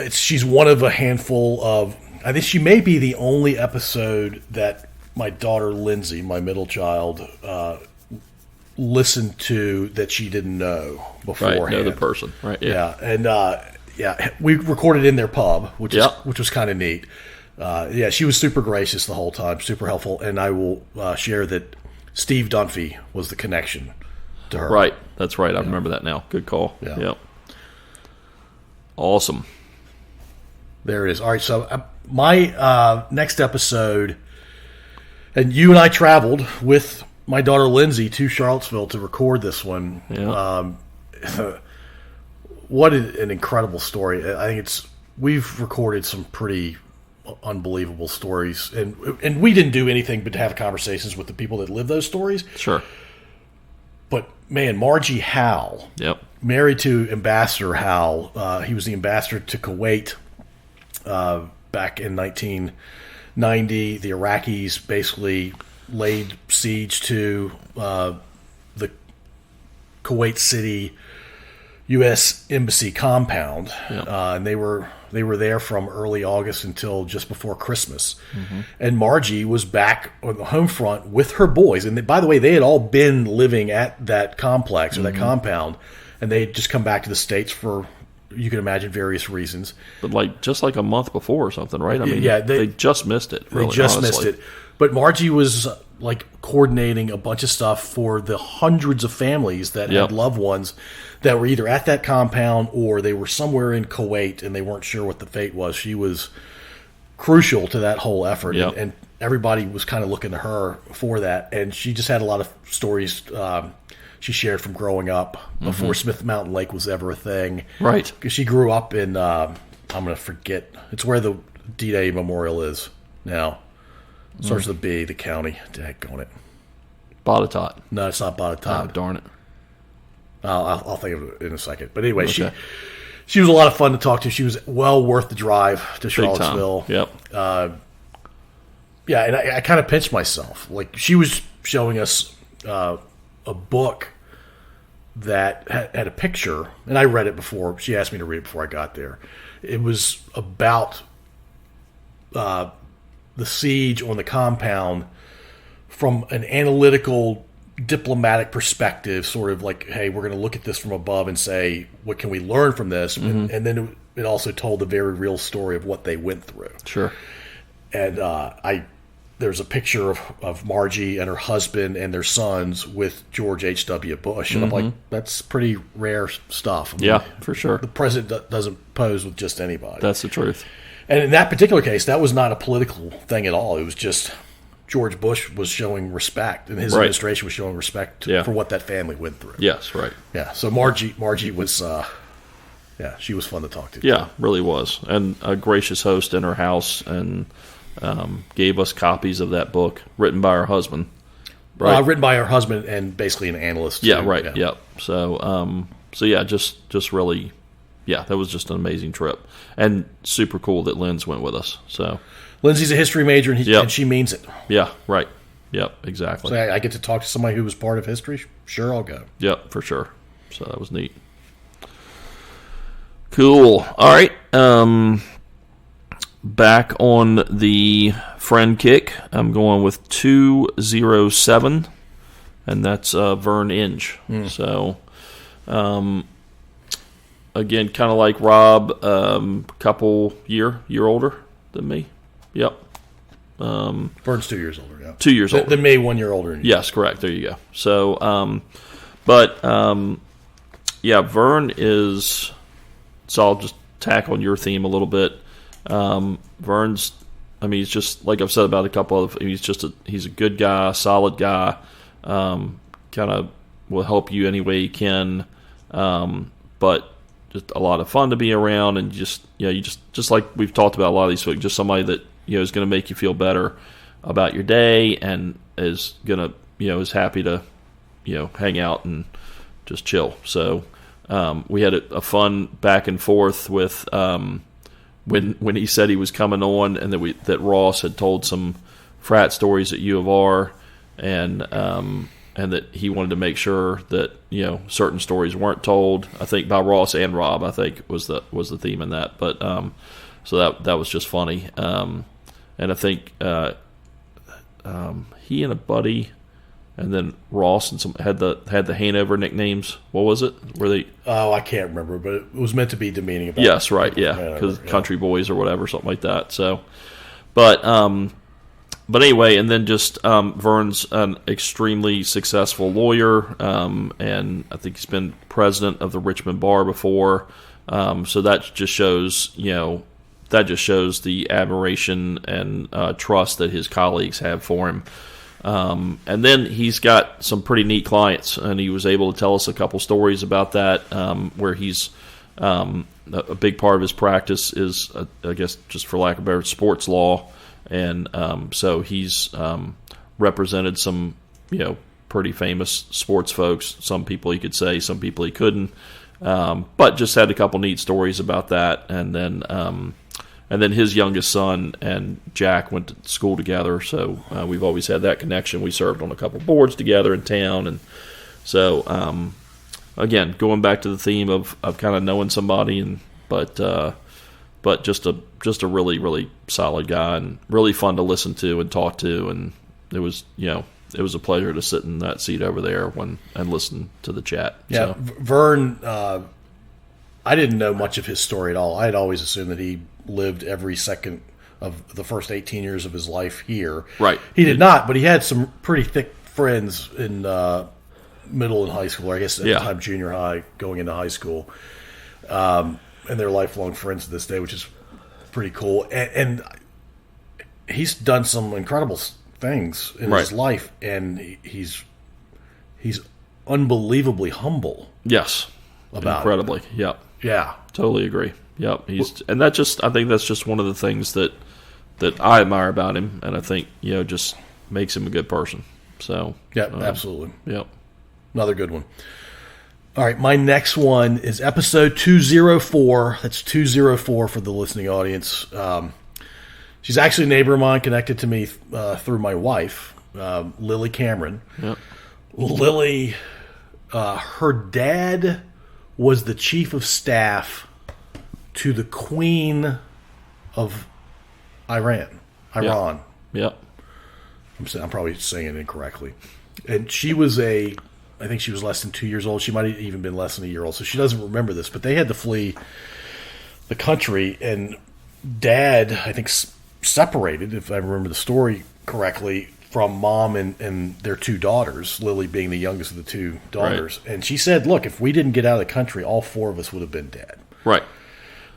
She's one of a handful of. I think she may be the only episode that my daughter Lindsay, my middle child, listen to that she didn't know beforehand. Right, know the person. Right, yeah. And we recorded in their pub, which Yeah. was kind of neat. She was super gracious the whole time, super helpful, and I will share that Steve Dunphy was the connection to her. Right, that's right. I remember that now. Good call. Yeah. Yep. Awesome. There it is. All right, so my next episode, and you and I traveled with my daughter Lindsay to Charlottesville to record this one. Yeah. What an incredible story! I think we've recorded some pretty unbelievable stories, and we didn't do anything but have conversations with the people that live those stories. Sure. But man, Margie Howell, Yep. married to Ambassador Howell, he was the ambassador to Kuwait back in 1990. The Iraqis basically laid siege to the Kuwait City U.S. Embassy compound, and they were there from early August until just before Christmas. Mm-hmm. And Margie was back on the home front with her boys. And by the way, they had all been living at that complex or that compound, and they had just come back to the States for, you can imagine, various reasons. But just like a month before or something, right? I mean, Yeah, they just missed it. Really, They just honestly. missed it. But Margie was coordinating a bunch of stuff for the hundreds of families that Yep. had loved ones that were either at that compound or they were somewhere in Kuwait and they weren't sure what the fate was. She was crucial to that whole effort, Yep. and everybody was kind of looking to her for that. And she just had a lot of stories she shared from growing up before Smith Mountain Lake was ever a thing. Right. Because she grew up in, I'm going to forget, it's where the D-Day Memorial is now. Starts with a B, the county. Daggone it. Botetourt. No, it's not Oh, Botetourt. darn it. I'll think of it in a second. But anyway, Okay. she was a lot of fun to talk to. She was well worth the drive to Big time. Charlottesville. Yep. Yeah, and I kind of pinched myself. She was showing us a book that had a picture, and I read it before. She asked me to read it before I got there. It was about the siege on the compound from an analytical, diplomatic perspective, sort of like, hey, we're going to look at this from above and say, what can we learn from this? Mm-hmm. And then it also told the very real story of what they went through. Sure. And there's a picture of Margie and her husband and their sons with George H.W. Bush. And I'm like, that's pretty rare stuff. I mean, Yeah, for sure. the president doesn't pose with just anybody. That's the truth. And in that particular case, that was not a political thing at all. It was just George Bush was showing respect, and his Right. administration was showing respect Yeah. for what that family went through. Yes, right. Yeah. So Margie was, she was fun to talk to. Yeah, really was. And a gracious host in her house, and gave us copies of that book written by her husband. Right. Written by her husband and basically an analyst. Yeah, too. right. Yeah. Yep. So yeah, just really, yeah, that was just an amazing trip, and super cool that Lynn's went with us. So Lindsay's a history major, and, Yep. and she means it. yeah, right. Yep, exactly. So I get to talk to somebody who was part of history. Sure, I'll go. Yep, for sure. So that was neat. Cool. All right. Back on the friend kick, I'm going with 207, and that's Vern Inge. So, again, kind of like Rob, couple year older than me. Yep. Vern's 2 years older. Yeah, 2 years older. Than me, 1 year older. Than you. Yes, correct. There you go. So, yeah, Vern is. So I'll just tack on your theme a little bit. Vern's, I mean, he's just like I've said about a couple of. He's a good guy, solid guy. Kind of will help you any way he can, but just a lot of fun to be around, and just you just like we've talked about a lot of these folks, just somebody that is going to make you feel better about your day, and is gonna is happy to hang out and just chill. So we had a fun back and forth with when he said he was coming on, and that Ross had told some frat stories at U of R, and that he wanted to make sure that certain stories weren't told. I think by Ross and Rob, I think was the theme in that. But so that was just funny, and I think he and a buddy, and then Ross and some had the Hanover nicknames. What was it? Were they? Oh, I can't remember, but it was meant to be demeaning about. Yes, right, yeah, because country boys or whatever, something like that. So, but anyway, and then just Vern's an extremely successful lawyer, and I think he's been president of the Richmond Bar before. So that just shows, the admiration and trust that his colleagues have for him. And then he's got some pretty neat clients, and he was able to tell us a couple stories about that, where he's a big part of his practice is, I guess, just for lack of a better, sports law. And so he's represented some, pretty famous sports folks. Some people he could say, some people he couldn't. But just had a couple neat stories about that. And then his youngest son and Jack went to school together. So we've always had that connection. We served on a couple boards together in town. And so, again, going back to the theme of kind of knowing somebody, but just a really, really solid guy and really fun to listen to and talk to. And it was a pleasure to sit in that seat over there and listen to the chat. Yeah, so. Vern, I didn't know much of his story at all. I had always assumed that he lived every second of the first 18 years of his life here. Right. He did not, but he had some pretty thick friends in middle and high school, or I guess at the time junior high, going into high school. And they're lifelong friends to this day, which is pretty cool. And he's done some incredible things in his life, and he's unbelievably humble. Yes, about incredibly. It. Yep. Yeah, totally agree. Yep. I think that's just one of the things that I admire about him, and I think just makes him a good person. So yeah, absolutely. Yep. Another good one. All right, my next one is episode 204. That's 204 for the listening audience. She's actually a neighbor of mine, connected to me through my wife, Lily Cameron. Yep. Lily, her dad was the chief of staff to the Queen of Iran. Yep. I'm probably saying it incorrectly. And she was I think she was less than 2 years old. She might have even been less than a year old, so she doesn't remember this. But they had to flee the country, and Dad, I think, separated, if I remember the story correctly, from Mom and their two daughters, Lily being the youngest of the two daughters. Right. And she said, look, if we didn't get out of the country, all four of us would have been dead. Right.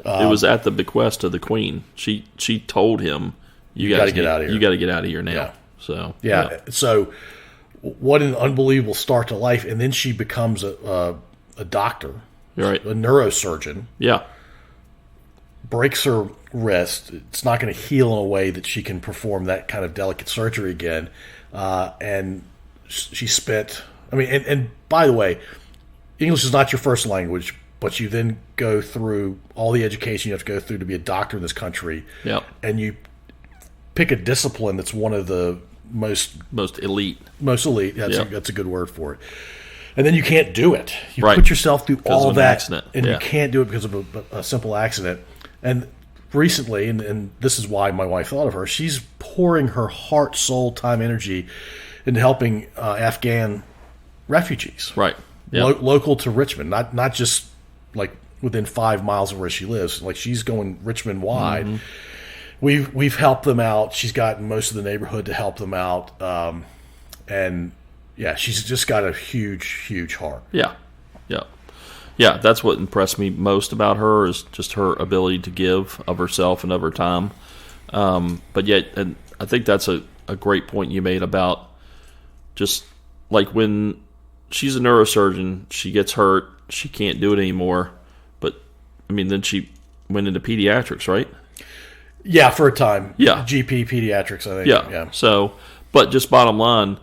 It was at the bequest of the Queen. She told him, you got to get out of here. You got to get out of here now. Yeah. So yeah. So what an unbelievable start to life. And then she becomes a doctor, right, a neurosurgeon. Yeah. Breaks her wrist. It's not going to heal in a way that she can perform that kind of delicate surgery again. And she spent, and by the way, English is not your first language, but you then go through all the education you have to go through to be a doctor in this country. Yeah. And you pick a discipline that's one of the most elite. Most elite. That's a good word for it. And then you can't do it. You right. put yourself through all of that, accident. And you can't do it because of a simple accident. And recently, and this is why my wife thought of her, she's pouring her heart, soul, time, energy into helping Afghan refugees. Right. Yep. Local to Richmond, not just like within 5 miles of where she lives. Like, she's going Richmond wide. Mm-hmm. We've helped them out. She's gotten most of the neighborhood to help them out. And yeah, she's just got a huge, huge heart. Yeah. Yeah. Yeah, that's what impressed me most about her, is just her ability to give of herself and of her time. But yet, and I think that's a great point you made about just like when she's a neurosurgeon, she gets hurt, she can't do it anymore. But, then she went into pediatrics, right? Yeah, for a time. Yeah. GP pediatrics, I think. Yeah. So, but just bottom line,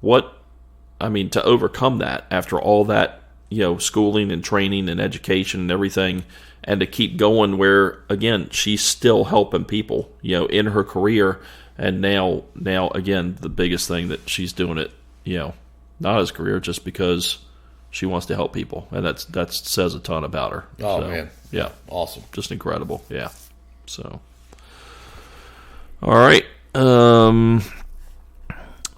to overcome that after all that, schooling and training and education and everything, and to keep going where, again, she's still helping people, in her career. And now again, the biggest thing that she's doing it, not as a career, just because she wants to help people. And that says a ton about her. Oh, so, man. Yeah. Awesome. Just incredible. Yeah. So, all right.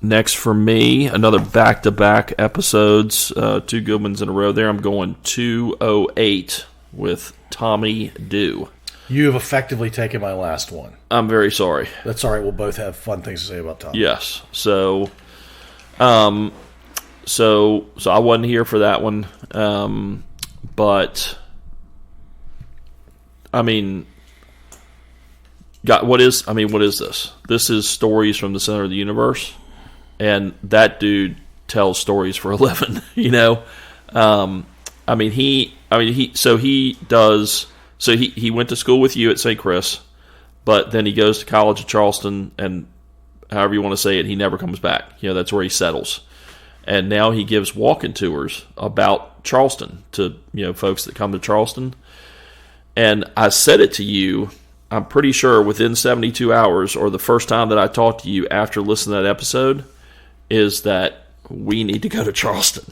Next for me, another back-to-back episodes, 2 good ones in a row there. I'm going 208 with Tommy Dew. You have effectively taken my last one. I'm very sorry. That's all right. We'll both have fun things to say about Tommy. Yes. So I wasn't here for that one. But I mean, what is this? This is Stories from the Center of the Universe, and that dude tells stories for a living. He went to school with you at St. Chris, but then he goes to college at Charleston, and however you want to say it, he never comes back. That's where he settles. And now he gives walking tours about Charleston to, folks that come to Charleston. And I said it to you, I'm pretty sure within 72 hours, or the first time that I talked to you after listening to that episode, is that we need to go to Charleston.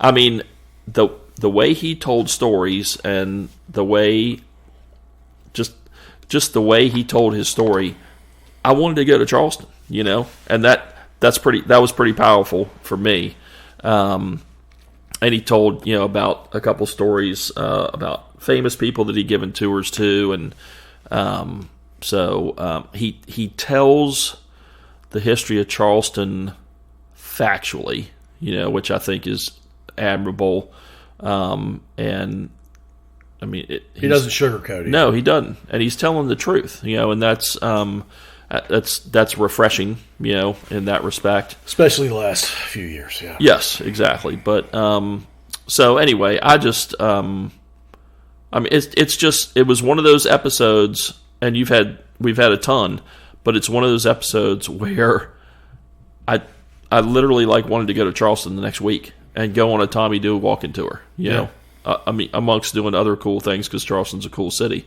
I mean, the way he told stories, and the way, just the way he told his story, I wanted to go to Charleston, and that was pretty powerful for me. And he told, about a couple stories about famous people that he'd given tours to, and he tells the history of Charleston factually, which I think is admirable. And I mean, he doesn't sugarcoat it. No, he doesn't, and he's telling the truth, and that's refreshing, in that respect. Especially the last few years, yeah. Yes, exactly. But so anyway, I just it was one of those episodes, and we've had a ton, but it's one of those episodes where I literally wanted to go to Charleston the next week and go on a Tommy Dew walking tour. You know, I mean, amongst doing other cool things, because Charleston's a cool city.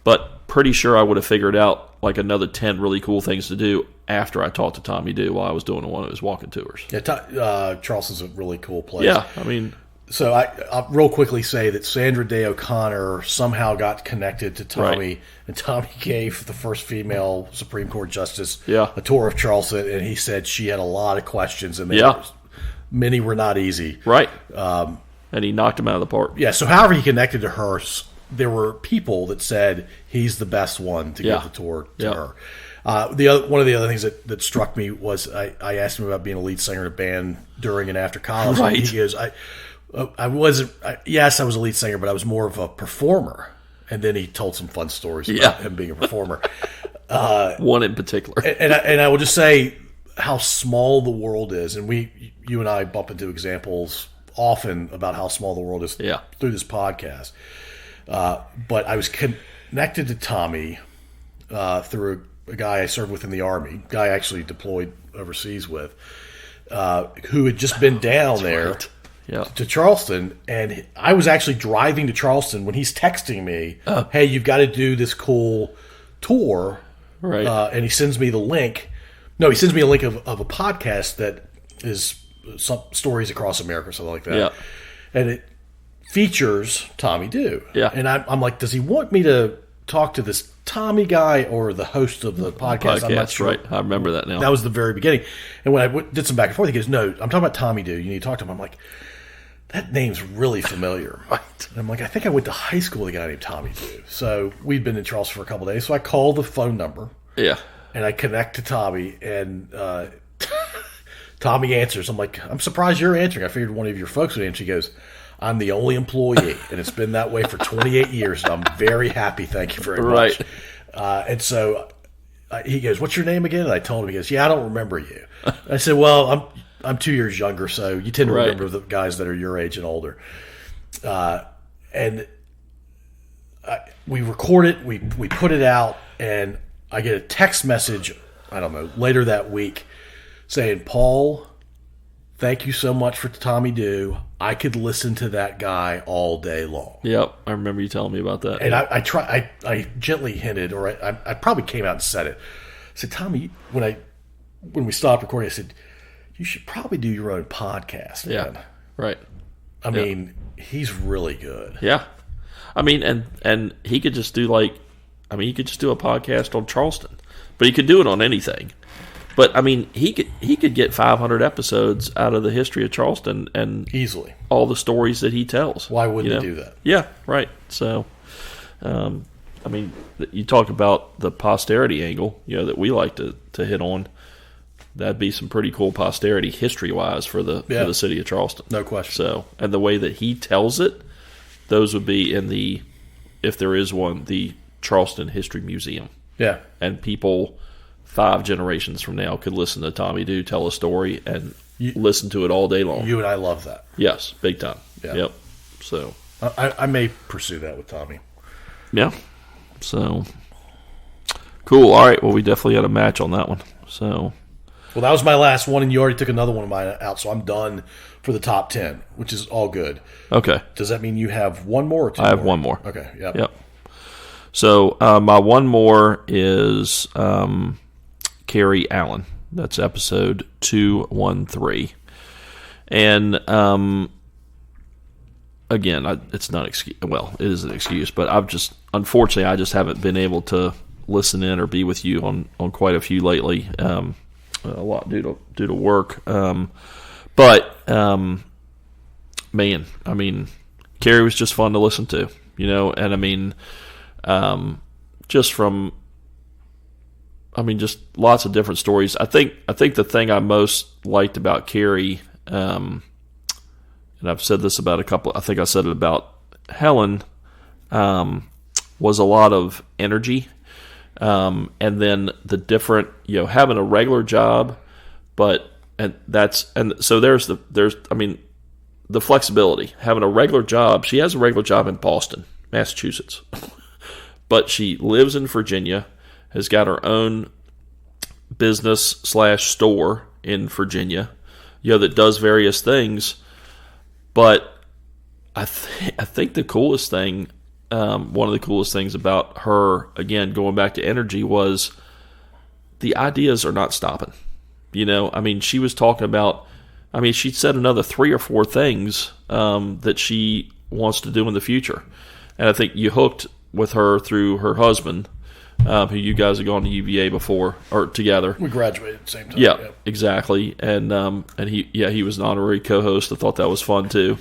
But pretty sure I would have figured out another 10 really cool things to do after I talked to Tommy Dew while I was doing one of his walking tours. Yeah, Charleston's a really cool place. Yeah, I mean... So I'll real quickly say that Sandra Day O'Connor somehow got connected to Tommy, right. And Tommy gave the first female Supreme Court justice a tour of Charleston, and he said she had a lot of questions, and many were not easy. Right. And he knocked them out of the park. Yeah, so however he connected to her, there were people that said he's the best one to give the tour to her. One of the other things that struck me was I asked him about being a lead singer in a band during and after college. Right. And he goes, I wasn't. Yes, I was a lead singer, but I was more of a performer. And then he told some fun stories about him being a performer. One in particular. And I will just say how small the world is, and you and I bump into examples often about how small the world is through this podcast. But I was connected to Tommy through a guy I served with in the Army, guy I actually deployed overseas with, who had just been down there. Right. To Charleston, and I was actually driving to Charleston when he's texting me, hey, you've got to do this cool tour. Right. And he sends me the link. No, he sends me a link of a podcast that is some stories across America or something like that. Yeah. And it features Tommy Dew. Yeah. And I'm like, does he want me to talk to this Tommy guy or the host of the podcast? I'm not sure. Right. I remember that now. That was the very beginning. And when I did some back and forth, he goes, no, I'm talking about Tommy Dew. You need to talk to him. I'm like, that name's really familiar. Right. And I'm like, I think I went to high school with a guy named Tommy Dew. So we'd been in Charleston for a couple of days. So I called the phone number. Yeah. And I connect to Tommy, and Tommy answers. I'm like, I'm surprised you're answering. I figured one of your folks would answer. He goes, I'm the only employee, and it's been that way for 28 years, and I'm very happy. Thank you very much. Right. And so he goes, what's your name again? And I told him. He goes, yeah, I don't remember you. I said, well, I'm 2 years younger, so you tend to remember the guys that are your age and older. And we record it, we put it out, and I get a text message, I don't know, later that week saying, Paul, thank you so much for Tommy Dew. I could listen to that guy all day long. Yep, I remember you telling me about that. And I gently hinted, or I probably came out and said it. I said, Tommy, when we stopped recording, I said, you should probably do your own podcast, man. Yeah, right. I mean, he's really good. Yeah. I mean, and he could just do he could just do a podcast on Charleston, but he could do it on anything. But I mean, he could get 500 episodes out of the history of Charleston and Easily. all the stories that he tells. Why wouldn't you he know? do that? Yeah, right. So, I mean, you talk about the posterity angle, that we like to hit on. That'd be some pretty cool posterity history-wise for the city of Charleston. No question. So, and the way that he tells it, those would be in the, if there is one, the Charleston History Museum. Yeah. And people 5 generations from now could listen to Tommy Dew tell a story and listen to it all day long. You and I love that. Yes, big time. Yeah. Yep. So I may pursue that with Tommy. yeah. So cool. All right. Well, we definitely had a match on that one. So. Well, that was my last one, and you already took another one of mine out, so I'm done for the top 10, which is all good. Okay. Does that mean you have one more or two I have more? one more. Okay, yep. Yep. So my one more is Carrie Allen. That's episode 213. And again, it's not excuse. Well, it is an excuse, but unfortunately, I just haven't been able to listen in or be with you on quite a few lately. A lot due to work. But man, I mean, Carrie was just fun to listen to, and I mean, just lots of different stories. I think the thing I most liked about Carrie, and I've said this about I think I said it about Helen, was a lot of energy. And then the different, having a regular job, so there's the flexibility, having a regular job. She has a regular job in Boston, Massachusetts, but she lives in Virginia, has got her own business/store in Virginia, that does various things. But I think the coolest thing, one of the coolest things about her, again, going back to energy, was the ideas are not stopping. I mean, she was talking about, she said another 3 or 4 things that she wants to do in the future. And I think you hooked with her through her husband, who you guys have gone to UVA before, or together. We graduated at the same time. Yeah, yep. Exactly. And he was an honorary co-host. I thought that was fun too,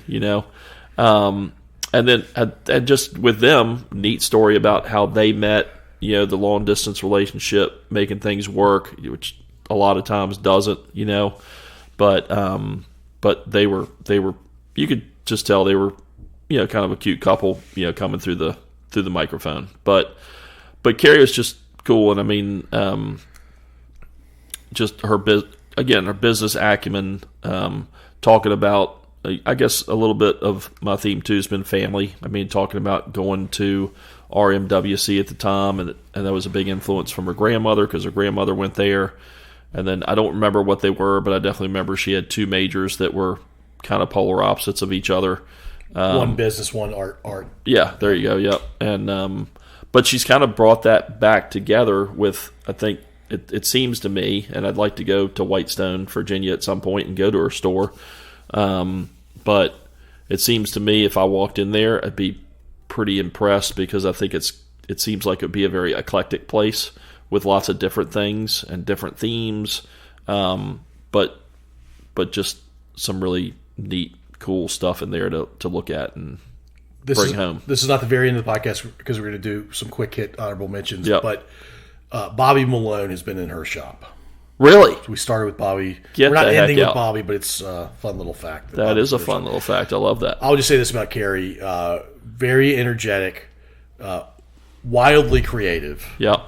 And then, and just with them, neat story about how they met, the long distance relationship, making things work, which a lot of times doesn't, but they were, you could just tell they were, kind of a cute couple, coming through the microphone. But Carrie was just cool. And I mean, just her business acumen, talking about, I guess a little bit of my theme too has been family. I mean, talking about going to RMWC at the time, and that was a big influence from her grandmother because her grandmother went there. And then I don't remember what they were, but I definitely remember she had 2 majors that were kind of polar opposites of each other. One business, one art. Yeah, there you go. Yep. And but she's kind of brought that back together with, I think it seems to me, and I'd like to go to Whitestone, Virginia at some point and go to her store. But it seems to me if I walked in there, I'd be pretty impressed because I think it seems like it would be a very eclectic place with lots of different things and different themes. But just some really neat, cool stuff in there to look at and bring home. This is not the very end of the podcast because we're going to do some quick hit honorable mentions. Yep. But Bobby Malone has been in her shop. Really? We started with Bobby. Get We're not the heck ending with out. Bobby, but it's a fun little fact. That is a fun little fact. I love that. I'll just say this about Carrie. Very energetic, wildly creative, Yeah.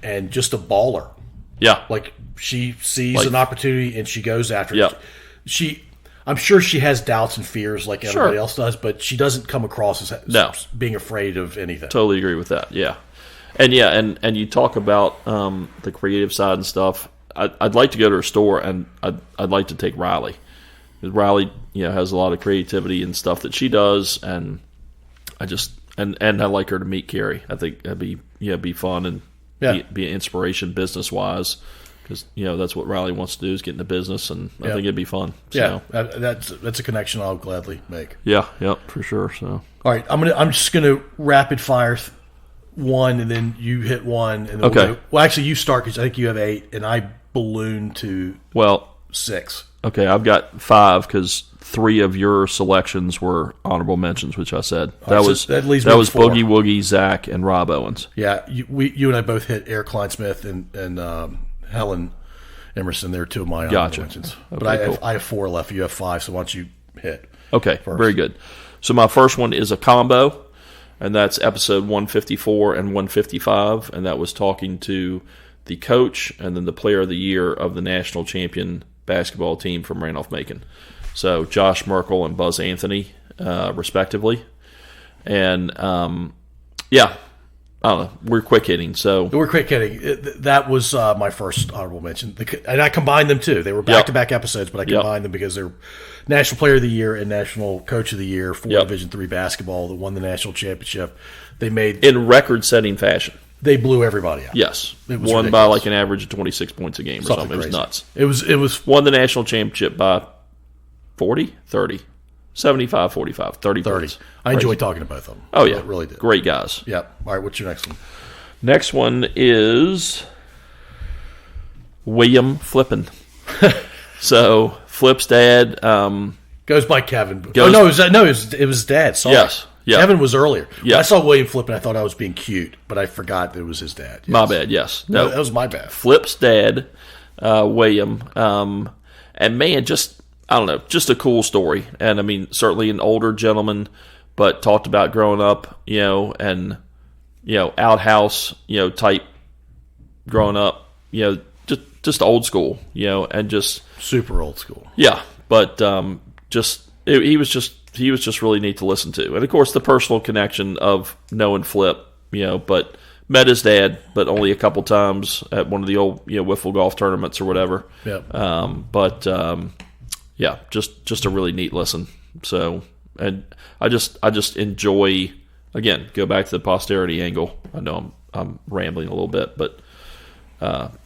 and just a baller. Yeah. Like, she sees an opportunity and she goes after it. Yeah. I'm sure she has doubts and fears like everybody Sure. else does, but she doesn't come across as being afraid of anything. Totally agree with that. Yeah. And you talk about the creative side and stuff. I'd like to go to her store, and I'd like to take Riley. Because Riley, has a lot of creativity and stuff that she does, and I just and I like her to meet Carrie. I think that'd be fun and be an inspiration business wise. Because that's what Riley wants to do is get into business, and I think it'd be fun. So. Yeah, that's a connection I'll gladly make. Yeah, for sure. So all right, I'm just gonna rapid fire one, and then you hit one. And then Okay. well, actually, you start because I think you have 8, and I balloon to Well, 6. okay, I've got 5 because 3 of your selections were honorable mentions, which I said. That so was that leaves me with 4. Boogie Woogie, Zach, and Rob Owens. Yeah, you and I both hit Eric Kleinsmith and Helen Emerson. They're 2 of my honorable Gotcha. mentions. Okay, But cool. I have 4 left. You have 5. So why don't you hit? Okay, first? very good. So my first one is a combo, and that's episode 154 and 155, and that was talking to the coach and then the player of the year of the national champion basketball team from Randolph-Macon. So Josh Merkel and Buzz Anthony, respectively. And, yeah, I don't know. We're quick hitting, so We're quick hitting. That was my first honorable mention, and I combined them too. They were back-to-back episodes, but I combined them because they're National Player of the Year and National Coach of the Year for Division III basketball that won the national championship. They made in record-setting fashion. They blew everybody out. Yes, It won was by ridiculous. like an average of 26 points a game or something. It was crazy. nuts. It was Won the national championship by 40, 30, 75, 45, 30 points. I enjoyed talking to both of them. Oh, yeah. I really did. Great guys. Yeah. All right, what's your next one? Next one is William Flippin. So, Flip's dad, Goes by Kevin. Goes- it was dad. Sorry. Yes. Yeah. Kevin was earlier. Yeah. I saw William Flippin. I thought I was being cute, but I forgot that it was his dad. Yes. my bad, yes. No, No, that was my bad. Flip's dad, William, and man, just, I don't know, just a cool story. And I mean, certainly an older gentleman, but talked about growing up, and, outhouse, type growing up, just old school, and just, Super old school. yeah, but he was just really neat to listen to. And of course, the personal connection of knowing Flip, but met his dad, but only a couple times at one of the old, wiffle golf tournaments or whatever. Yep. Yeah, just a really neat listen. So, and I just enjoy, again, go back to the posterity angle. I know I'm rambling a little bit, but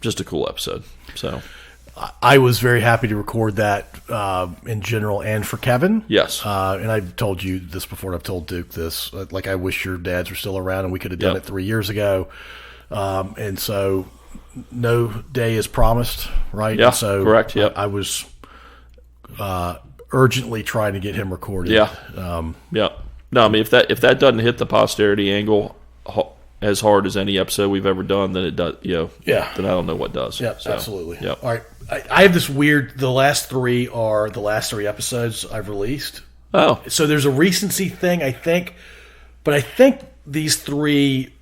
just a cool episode. So, I was very happy to record that in general and for Kevin. yes. And I've told you this before, and I've told Duke this. Like, I wish your dads were still around, and we could have done Yep. it 3 years ago. And so, no day is promised, right? Yeah, And so correct, yep. I was urgently trying to get him recorded. Yeah. Yeah. No, I mean, if that doesn't hit the posterity angle as hard as any episode we've ever done, then it does. Yeah. Then I don't know what does. Yeah, So, absolutely. Yep. All right. I have this weird. The last 3 are the last 3 episodes I've released. Oh, So there's a recency thing, I think, but I think these 3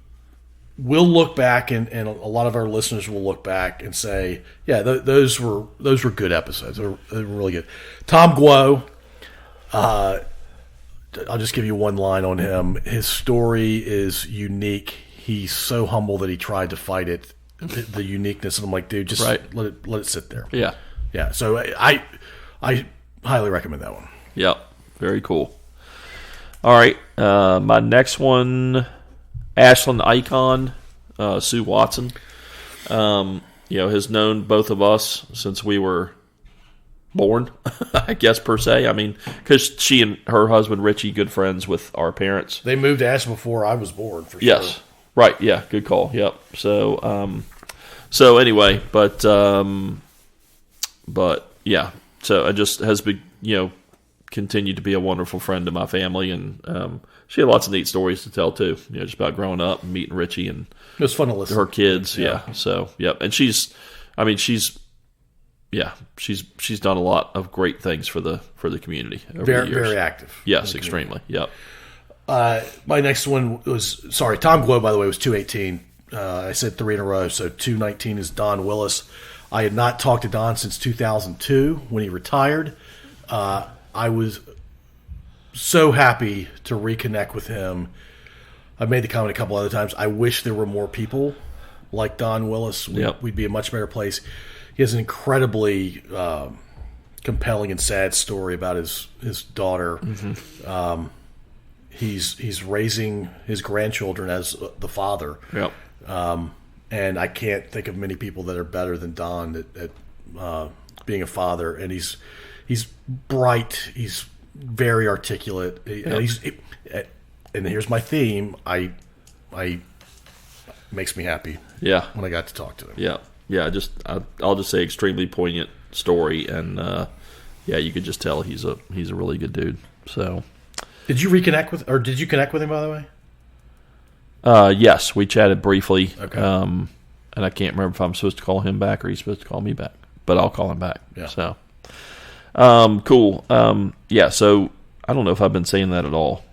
will look back, and a lot of our listeners will look back and say, "Yeah, those were good episodes. They were really good." Tom Guo. I'll just give you one line on him. His story is unique. He's so humble that he tried to fight it, the uniqueness. And I'm like, dude, just Right. let it sit there. yeah. Yeah. So I highly recommend that one. Yep. Very cool. All right. My next one, Ashland icon, Sue Watson. Has known both of us since we were born, I guess, per se. I mean, because she and her husband, Richie, good friends with our parents. They moved to Ashland before I was born, for sure. Yes. Right. Yeah. Good call. Yep. So anyway, but yeah. So it just has been, continued to be a wonderful friend to my family, and she had lots of neat stories to tell too. Just about growing up and meeting Richie and It was fun to listen. her kids. Yeah. So yep. And she's done a lot of great things for the community over the very, years. very active. Yes, extremely. Yep. My next one was, Tom Glow, by the way, was 218. I said 3 in a row, so 219 is Don Willis. I had not talked to Don since 2002 when he retired. I was so happy to reconnect with him. I've made the comment a couple other times. I wish there were more people like Don Willis. Yep. We'd be a much better place. He has an incredibly compelling and sad story about his daughter. Mm-hmm. He's raising his grandchildren as the father. Yep. And I can't think of many people that are better than Don at being a father. And he's bright. He's very articulate. And and here's my theme. I makes me happy. Yeah. When I got to talk to him. Yeah. Yeah. I'll just say extremely poignant story, and you could just tell he's a really good dude. So, did you connect with him, by the way? Yes, we chatted briefly. Okay. And I can't remember if I'm supposed to call him back or he's supposed to call me back, but I'll call him back. Yeah. So, cool. So I don't know if I've been saying that at all,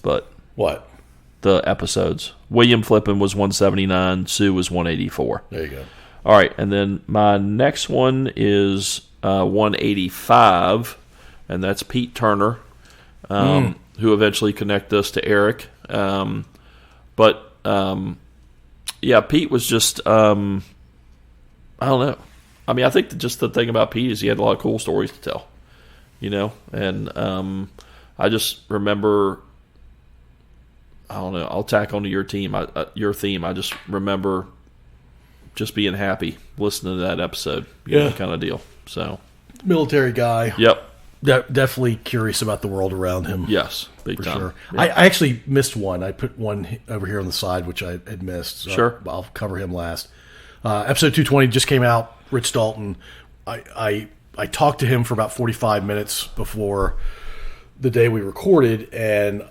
but What? the episodes. William Flippin was 179. Sue was 184. There you go. All right, and then my next one is 185, and that's Pete Turner, who eventually connected us to Eric. Pete was just, I don't know. I mean, I think just the thing about Pete is he had a lot of cool stories to tell, and I just remember, I don't know, I'll tack onto your theme. I just remember just being happy listening to that episode, kind of deal. So, military guy. Yep. Definitely curious about the world around him. Yes, big for time. sure. Yeah. I actually missed one. I put one over here on the side, which I had missed. So Sure. I'll cover him last. Episode 220 just came out. Rich Dalton. I talked to him for about 45 minutes before the day we recorded, and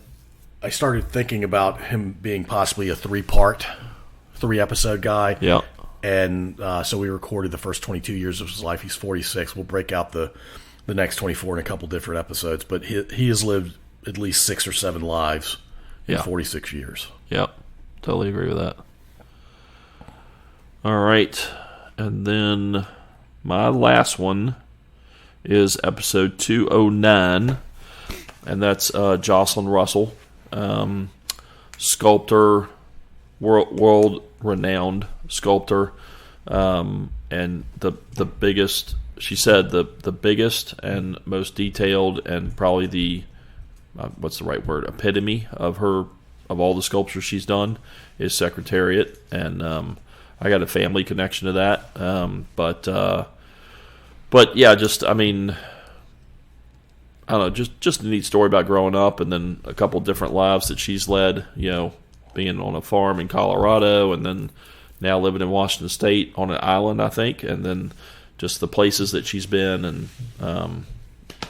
I started thinking about him being possibly a 3-episode guy. Yeah. And so we recorded the first 22 years of his life. He's 46. We'll break out the next 24 in a couple different episodes. But he has lived at least 6 or 7 lives in 46 years. Yep. Totally agree with that. All right. And then my last one is episode 209. And that's Jocelyn Russell, sculptor, world-renowned sculptor, and the biggest, she said, the biggest and most detailed and probably the what's the right word, epitome of all the sculptures she's done is Secretariat, and I got a family connection to that, but yeah, just, I mean, I don't know, just a neat story about growing up, and then a couple different lives that she's led, being on a farm in Colorado, and then now living in Washington State on an island, I think, and then just the places that she's been, and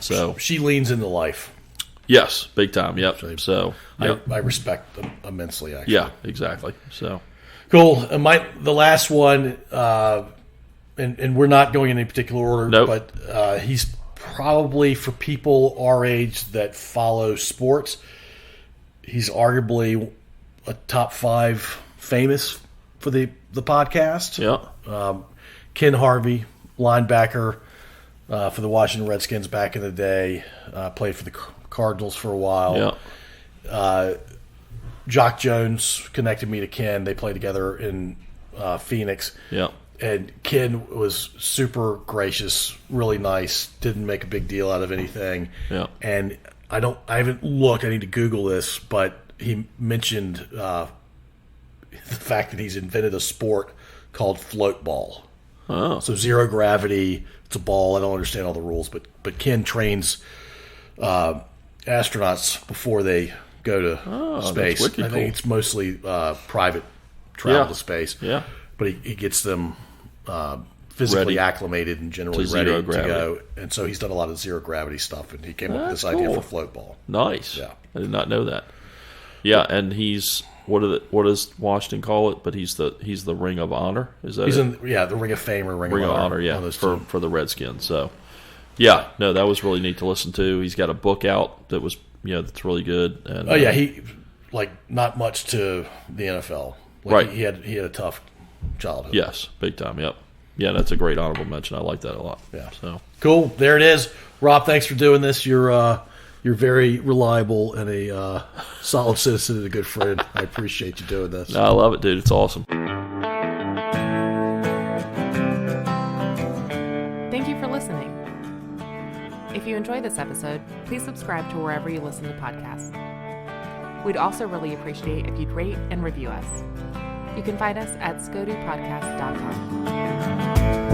so she leans into life. Yes, big time. Yep. So yep. I respect them immensely. Actually, yeah, exactly. So cool. The last one, and we're not going in any particular order, nope. but he's probably, for people our age that follow sports, he's arguably a top 5 famous for the podcast. Yeah. Ken Harvey, linebacker for the Washington Redskins back in the day, played for the Cardinals for a while. Yeah. Jock Jones connected me to Ken. They played together in Phoenix. Yeah. And Ken was super gracious, really nice, didn't make a big deal out of anything. Yeah. And I haven't looked, I need to Google this, but he mentioned the fact that he's invented a sport called float ball. Oh. So zero gravity, it's a ball. I don't understand all the rules, but Ken trains astronauts before they go to space. That's wicked I think cool. it's mostly private travel Yeah. to space. Yeah. But he gets them physically Ready. acclimated and generally To ready zero to gravity. go. And so he's done a lot of zero gravity stuff, and he came up with That's this idea cool. for float ball. Nice. Yeah. I did not know that. Yeah, and he's what does Washington call it? But he's the Ring of Honor. Is that He's it? in the Ring of Fame or Ring Ring of of Honor. Honor, yeah, one of those two. for the Redskins. So, yeah, no, that was really neat to listen to. He's got a book out that was, that's really good. And, Oh yeah, he not much to the NFL. Right. He had a tough childhood. yes, big time. Yep. Yeah, that's a great honorable mention. I like that a lot. Yeah. So Cool. There it is. Rob, thanks for doing this. You're very reliable and a solid citizen and a good friend. I appreciate you doing this. I love it, dude. It's awesome. Thank you for listening. If you enjoyed this episode, please subscribe to wherever you listen to podcasts. We'd also really appreciate if you'd rate and review us. You can find us at scodupodcast.com.